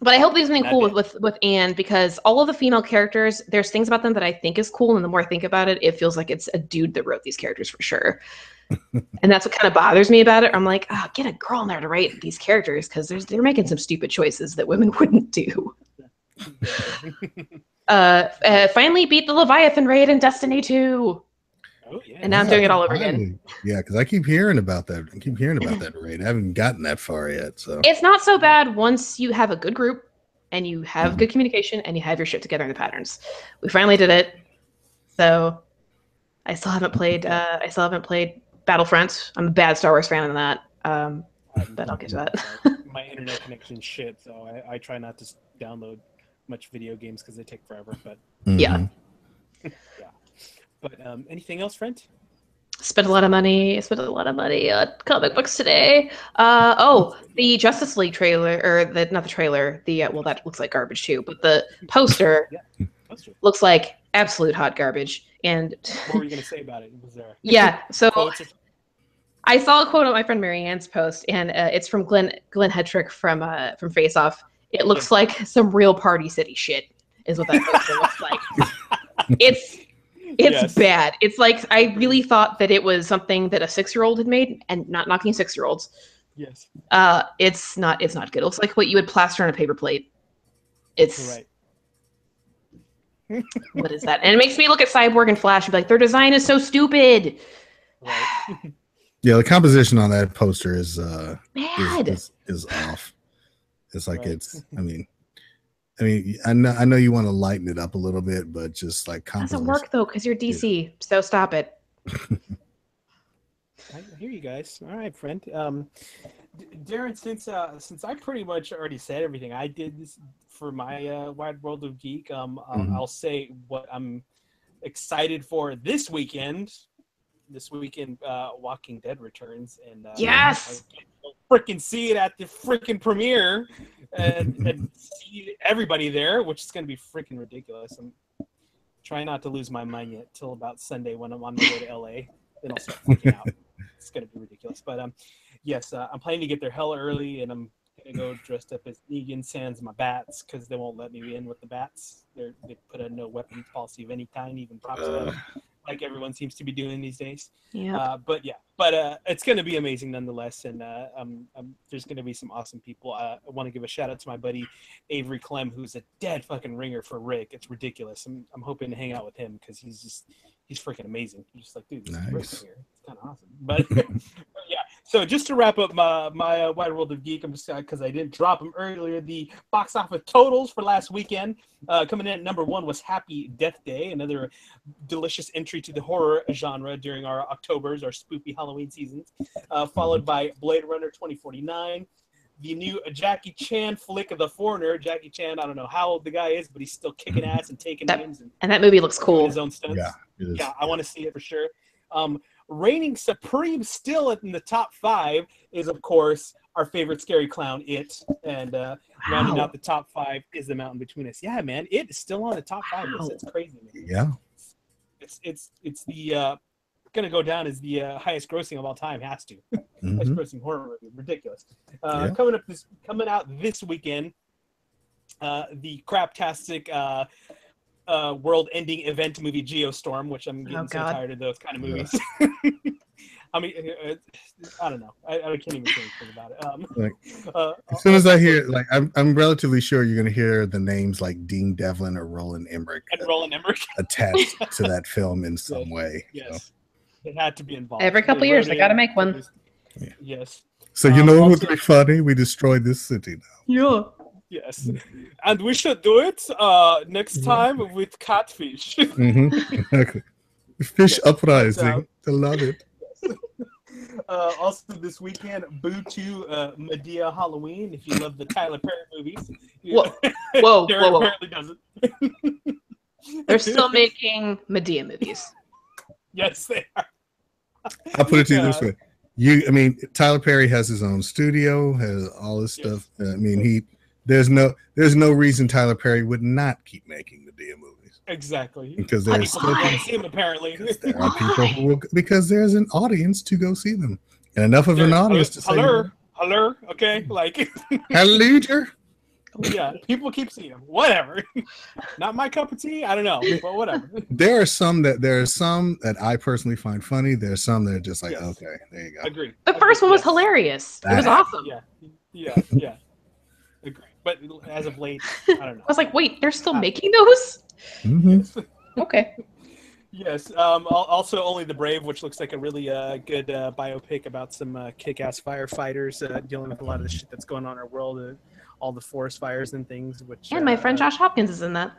But I hope there's something cool with Anne because all of the female characters, there's things about them that I think is cool. And the more I think about it, it feels like it's a dude that wrote these characters for sure. And that's what kind of bothers me about it. I'm like, get a girl in there to write these characters because they're making some stupid choices that women wouldn't do. Finally beat the Leviathan raid in Destiny 2. Oh, yeah. And now I'm doing it all over again. Yeah, because I keep hearing about that. I keep hearing about that raid. I haven't gotten that far yet. So it's not so bad once you have a good group and you have good communication and you have your shit together in the patterns. We finally did it. So I still haven't played Battlefront. I'm a bad Star Wars fan in that. But I'll get to that. My internet connection's shit, so I try not to download much video games because they take forever. But yeah. But anything else, friend? Spent a lot of money on comic books today. The Justice League trailer, or not the trailer. Well, that looks like garbage too. But the poster looks like absolute hot garbage. And what were you gonna say about it? Was there? Yeah. So I saw a quote on my friend Marianne's post, and it's from Glenn Hedrick from Face Off. It looks like some real Party City shit. Is what that poster looks like. It's bad. It's like I really thought that it was something that a 6-year-old had made, and not knocking 6-year-olds. Yes. It's not good. It looks like what you would plaster on a paper plate. It's right. What is that? And it makes me look at Cyborg and Flash and be like, their design is so stupid. Right. Yeah, the composition on that poster is bad. Is off. It's like I know you want to lighten it up a little bit, but just like composition. Doesn't work though because you're DC. So stop it. I hear you guys. All right, friend. Darren, since I pretty much already said everything I did this for my Wide World of Geek, I'll say what I'm excited for this weekend. This weekend, Walking Dead returns, and yes, freaking see it at the freaking premiere, and see everybody there, which is going to be freaking ridiculous. I'm trying not to lose my mind yet till about Sunday when I'm on my way to LA. Then I'll start freaking out. It's going to be ridiculous. But yes, I'm planning to get there hella early, and I'm going to go dressed up as Negan sans my bats because they won't let me in with the bats. They put a no weapons policy of any kind, even prop stuff. like everyone seems to be doing these days. Yeah. But it's going to be amazing nonetheless, and there's going to be some awesome people. I want to give a shout out to my buddy Avery Clem, who's a dead fucking ringer for Rick. It's ridiculous. I'm hoping to hang out with him because he's freaking amazing. He's just like, dude, this is Rick here. It's kind of awesome. But yeah. So just to wrap up my Wide World of Geek, I'm just because I didn't drop them earlier. The box office totals for last weekend, coming in at number 1 was Happy Death Day, another delicious entry to the horror genre during our Octobers, our spoopy Halloween seasons, followed by Blade Runner 2049, the new Jackie Chan flick of The Foreigner. Jackie Chan, I don't know how old the guy is, but he's still kicking ass and taking names. And that movie looks cool. His own stunts. Yeah, I want to see it for sure. Reigning supreme still in the top 5 is, of course, our favorite scary clown, It. And rounding out the top 5 is The Mountain Between Us. Yeah, man, It is still on the top 5 list. It's crazy, man. Yeah. It's the gonna go down as the highest grossing of all time. Has to. Highest grossing horror movie. Ridiculous. Coming out this weekend, the craptastic world-ending event movie Geostorm, which I'm getting so tired of those kind of movies. I mean, I don't know. I can't even say anything about it. As soon as I hear, like, I'm relatively sure you're going to hear the names like Dean Devlin or Roland Emmerich attached to that film in some way. Yes, it had to be involved. Every couple of years, they got to make one. Yes. So you know what would be funny? We destroyed this city now. Yeah. Yes, and we should do it next time with catfish. Exactly. Fish uprising. I love it. Also this weekend, Boo 2 Medea Halloween. If you love the Tyler Perry movies. Whoa. Apparently doesn't. They're still making Medea movies. Yes, they are. I'll put it to you this way. Tyler Perry has his own studio, has all this stuff. I mean, there's no reason Tyler Perry would not keep making Medea movies. Exactly. Because there's him apparently. There are people who will, because there's an audience to go see them, and enough of an audience to say, hello, okay, like, hello. Yeah, people keep seeing them. Whatever. Not my cup of tea. I don't know, but whatever. There are some that I personally find funny. There's some that are just like, okay, there you go. Agree. The first one was hilarious. It was awesome. Yeah. Agree. But as of late, I don't know. I was like, wait, they're still making those? Okay. Yes. Also, Only the Brave, which looks like a really good biopic about some kick-ass firefighters dealing with a lot of the shit that's going on in our world, all the forest fires and things. Which and my friend Josh Hopkins is in that.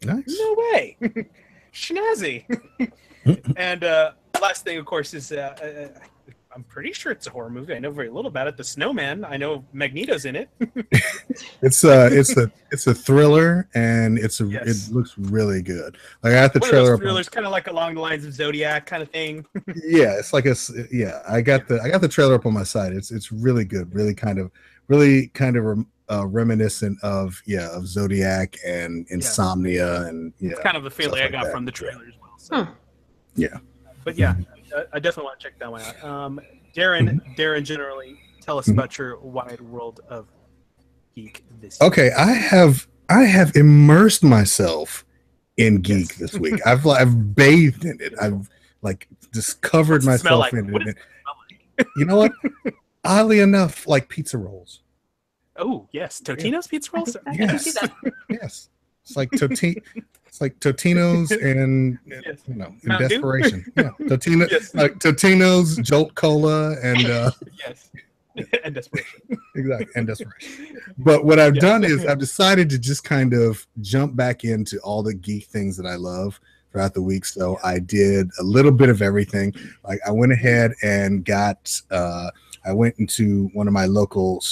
Nice. No way. Schnazzy. And last thing, of course, is I'm pretty sure it's a horror movie. I know very little about it. The Snowman. I know Magneto's in it. It's a thriller, and it looks really good. Like, I got the trailer. Thrillers, kind of like along the lines of Zodiac kind of thing. Yeah, it's like I got the trailer up on my side. It's really good. Really kind of reminiscent of Zodiac and Insomnia, and it's kind of the feeling I got from the trailer as well. So. Yeah. But yeah, I definitely want to check that one out. Darren, generally, tell us about your Wide World of Geek this year. Okay, I have immersed myself in Geek this week. I've bathed in it. I've just covered myself in it. You know what? Oddly enough, like pizza rolls. Oh yes, Totino's pizza rolls. Yes, yes. It's like Totino's and in desperation. Yeah, Totino's, Jolt Cola, and yes, and desperation. Exactly, and desperation. But what I've done is I've decided to just kind of jump back into all the geek things that I love throughout the week. So I did a little bit of everything. Like, I went ahead and I went into one of my local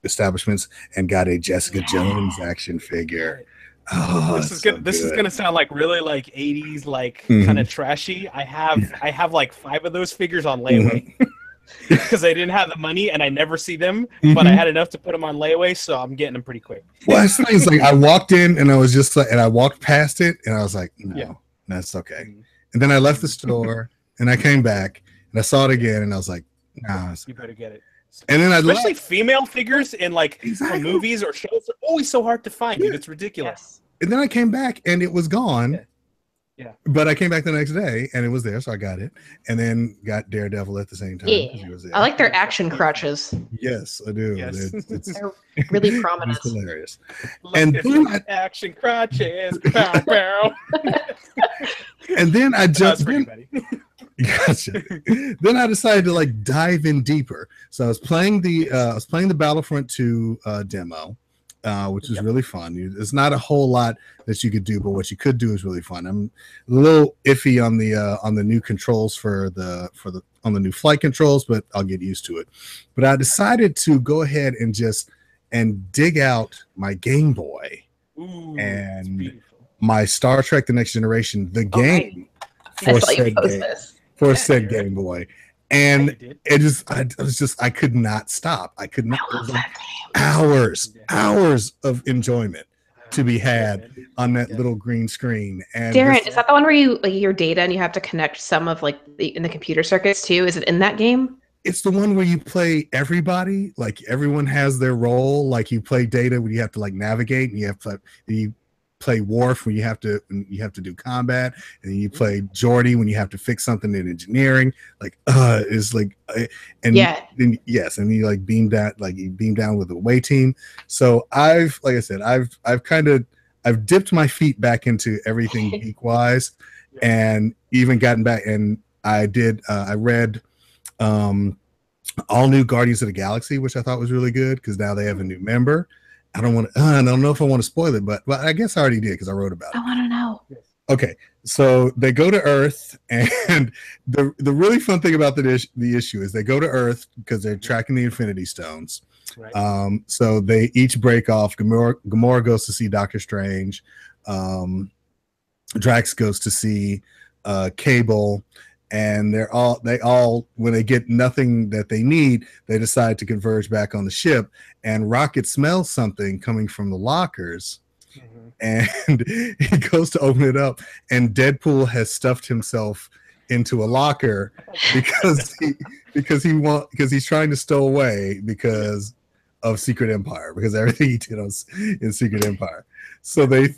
establishments and got a Jessica Jones action figure. Oh, this is gonna sound like really like 80s, like kind of trashy. I have like 5 of those figures on layaway because I didn't have the money and I never see them, but I had enough to put them on layaway, so I'm getting them pretty quick. Well, it's like I walked in and I was just like, and I walked past it and I was like, no, that's okay. And then I left the store and I came back and I saw it again and I was like, nah, you better get it. And then especially female figures in movies or shows are always so hard to find. Dude, it's ridiculous. And then I came back and it was gone. Yeah. But I came back the next day and it was there, so I got it, and then got Daredevil at the same time because Yeah. he was there. I like their action crotches. Yes, I do. Yes. They're really prominent. It's hilarious. Look And at then these action crotches. Bow, bow. and then I That's jumped for you, in. buddy. Gotcha. Then I decided to like dive in deeper. So I was playing the Battlefront 2 demo, which was really fun. There's not a whole lot that you could do, but what you could do is really fun. I'm a little iffy on the new controls on the new flight controls, but I'll get used to it. But I decided to go ahead and dig out my Game Boy. Ooh, and my Star Trek: The Next Generation, the game for said Game Boy, and I could not stop. I could not. Hours of enjoyment to be had on that little green screen. And Darren, is that the one where you like your data and you have to connect some of like in the computer circuits too? Is it in that game? It's the one where you play everybody, like everyone has their role. Like you play Data when you have to like navigate, and you play Worf when you have to do combat, and you play Geordi when you have to fix something in engineering. Like it's like and then you like beam down with the away team. So I've dipped my feet back into everything geek wise, and even gotten back, and I read all new Guardians of the Galaxy, which I thought was really good because now they have a new member. I don't know if I want to spoil it, but I guess I already did because I wrote about it. I want to know. Okay, so they go to Earth, and the really fun thing about the issue is they go to Earth because they're tracking the Infinity Stones. Right. So they each break off. Gamora goes to see Doctor Strange. Drax goes to see Cable. And they all, when they get nothing that they need, they decide to converge back on the ship. And Rocket smells something coming from the lockers, and he goes to open it up, and Deadpool has stuffed himself into a locker because he's trying to stow away because of Secret Empire, because everything he did in Secret Empire. So they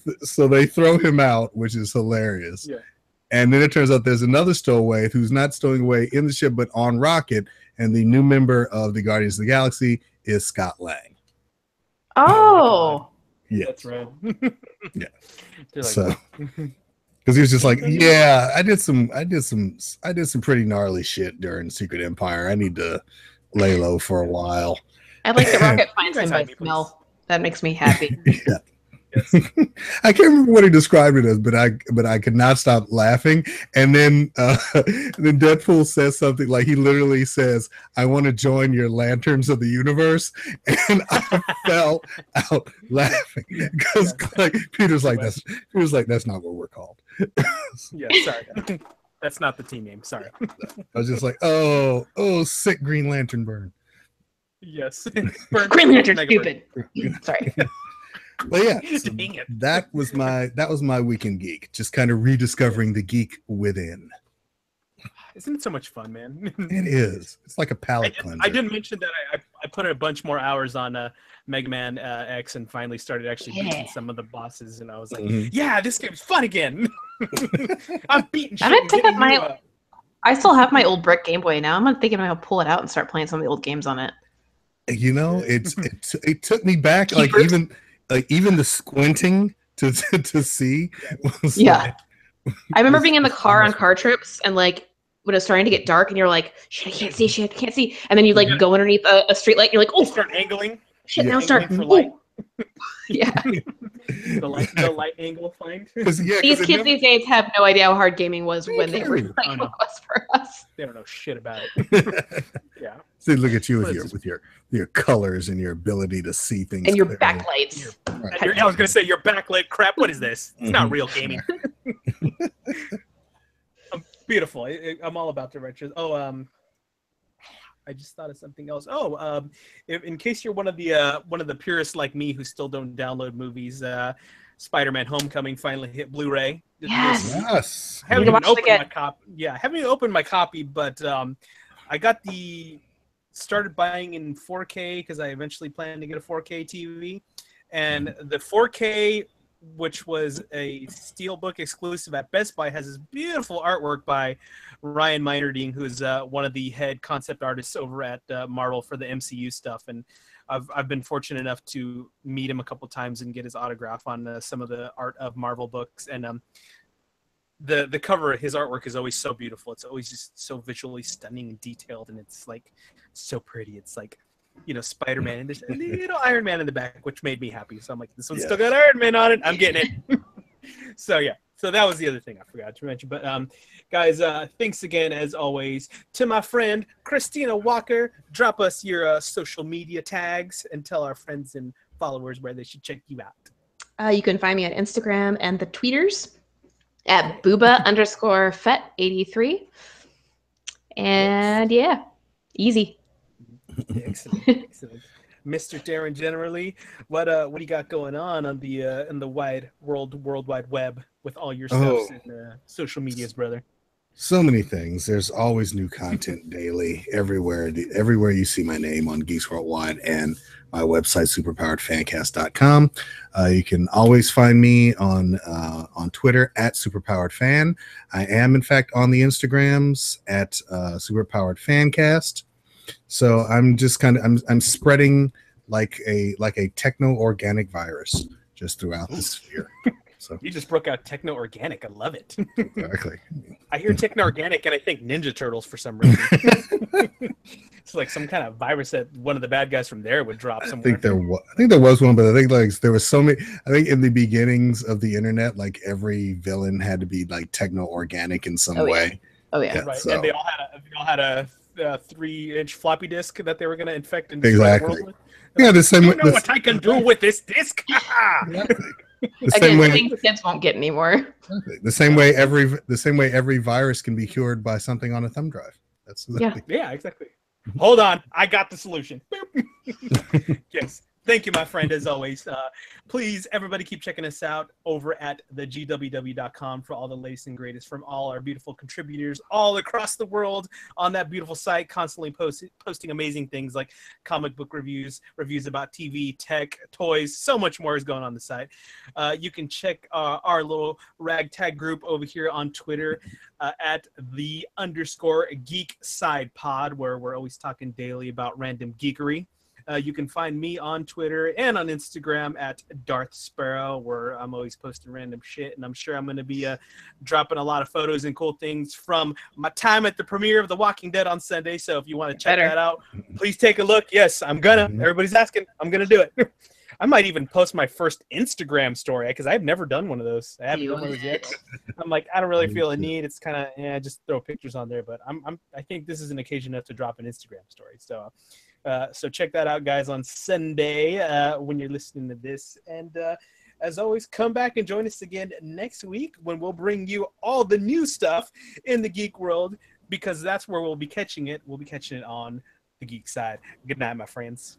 throw him out, which is hilarious. Yeah. And then it turns out there's another stowaway who's not stowing away in the ship, but on Rocket. And the new member of the Guardians of the Galaxy is Scott Lang. Oh, yeah, that's right. Yeah. So, because he was just like, yeah, I did some pretty gnarly shit during Secret Empire. I need to lay low for a while. I like that Rocket finds him by smell. That makes me happy. Yeah. Yes. I can't remember what he described it as, but I could not stop laughing. And then Deadpool says something like, he literally says, "I want to join your Lanterns of the Universe," and I fell out laughing because Peter's like, that's not what we're called. Yeah, sorry, that's not the team name. Sorry. I was just like, oh, sick Green Lantern burn. Yes, Green Lantern, stupid. Sorry. But yeah, so that was my weekend geek. Just kind of rediscovering the geek within. Isn't it so much fun, man? It is. It's like a palate cleanser. I didn't mention that I put a bunch more hours on Mega Man X and finally started actually beating some of the bosses, and I was like, yeah, this game's fun again. I'm beating shit. I still have my old brick Game Boy now. I'm thinking I'm gonna pull it out and start playing some of the old games on it. You know, it took me back, even the squinting to see. Yeah. I remember being in the car on car trips, and like when it's starting to get dark and you're like, shit, I can't see. And then you like go underneath a street light and you're like, oh, start angling. Shit, now start. For light. Yeah. the light angle find. These kids these days have no idea how hard gaming was when they were like what was for us. They don't know shit about it. Yeah. See, look at you with your colors and your ability to see things. And your backlights. I was gonna say your backlit crap. What is this? It's not real gaming. Beautiful. I'm all about the retros. I just thought of something else. In case you're one of the purists like me who still don't download movies, Spider-Man: Homecoming finally hit Blu-ray. Yes. I haven't even opened my copy. Yeah, I haven't even opened my copy, but I started buying in 4K because I eventually plan to get a 4K TV, and the 4K which was a Steelbook exclusive at Best Buy, has this beautiful artwork by Ryan Meinerding, who's one of the head concept artists over at Marvel for the MCU stuff. And I've been fortunate enough to meet him a couple times and get his autograph on some of the art of Marvel books. And the cover of his artwork is always so beautiful. It's always just so visually stunning and detailed, and it's like so pretty. It's like, Spider-Man, and there's a little Iron Man in the back, which made me happy. So I'm like, this one's still got Iron Man on it. I'm getting it. So yeah. So that was the other thing I forgot to mention. But guys, thanks again, as always, to my friend Christina Walker. Drop us your social media tags and tell our friends and followers where they should check you out. You can find me on Instagram and the tweeters at booba_fet83. And yeah, easy. Excellent. Mr. Darren, generally, what do you got going on the in the World Wide Web with all your stuff and social medias, brother? So many things. There's always new content daily, everywhere you see my name on Geeks Worldwide and my website, superpoweredfancast.com. You can always find me on Twitter at superpoweredfan. I am, in fact, on the Instagrams at superpoweredfancast. So I'm just I'm spreading like a techno organic virus just throughout the sphere. So you just broke out techno organic. I love it. Exactly. I hear techno organic and I think Ninja Turtles for some reason. It's like some kind of virus that one of the bad guys from there would drop somewhere. I think there was one, but I think there was so many. I think in the beginnings of the internet, like every villain had to be like techno organic in some way. Oh yeah. Right. So. And they all had a 3-inch floppy disk that they were going to infect and destroy the world with. Yeah, the same way. You know what I can do with this disk? Again, things the kids won't get anymore. The same way every virus can be cured by something on a thumb drive. That's exactly. Yeah, exactly. Hold on, I got the solution. Yes. Thank you, my friend, as always. Please, everybody, keep checking us out over at thegww.com for all the latest and greatest from all our beautiful contributors all across the world on that beautiful site, constantly posting amazing things like comic book reviews about TV, tech, toys, so much more is going on the site. You can check our little ragtag group over here on Twitter at _Geek Side Pod, where we're always talking daily about random geekery. You can find me on Twitter and on Instagram at Darth Sparrow, where I'm always posting random shit, and I'm sure I'm going to be dropping a lot of photos and cool things from my time at the premiere of The Walking Dead on Sunday. So if you want to check that out, please take a look. Yes, I'm gonna. Everybody's asking. I'm gonna do it. I might even post my first Instagram story because I've never done one of those. I haven't done one of those yet. I'm like, I don't really feel a need. It's kind of just throw pictures on there. But I think this is an occasion enough to drop an Instagram story. So. So check that out, guys, on Sunday when you're listening to this. And as always, come back and join us again next week when we'll bring you all the new stuff in the geek world, because that's where we'll be catching it. We'll be catching it on the geek side. Good night, my friends.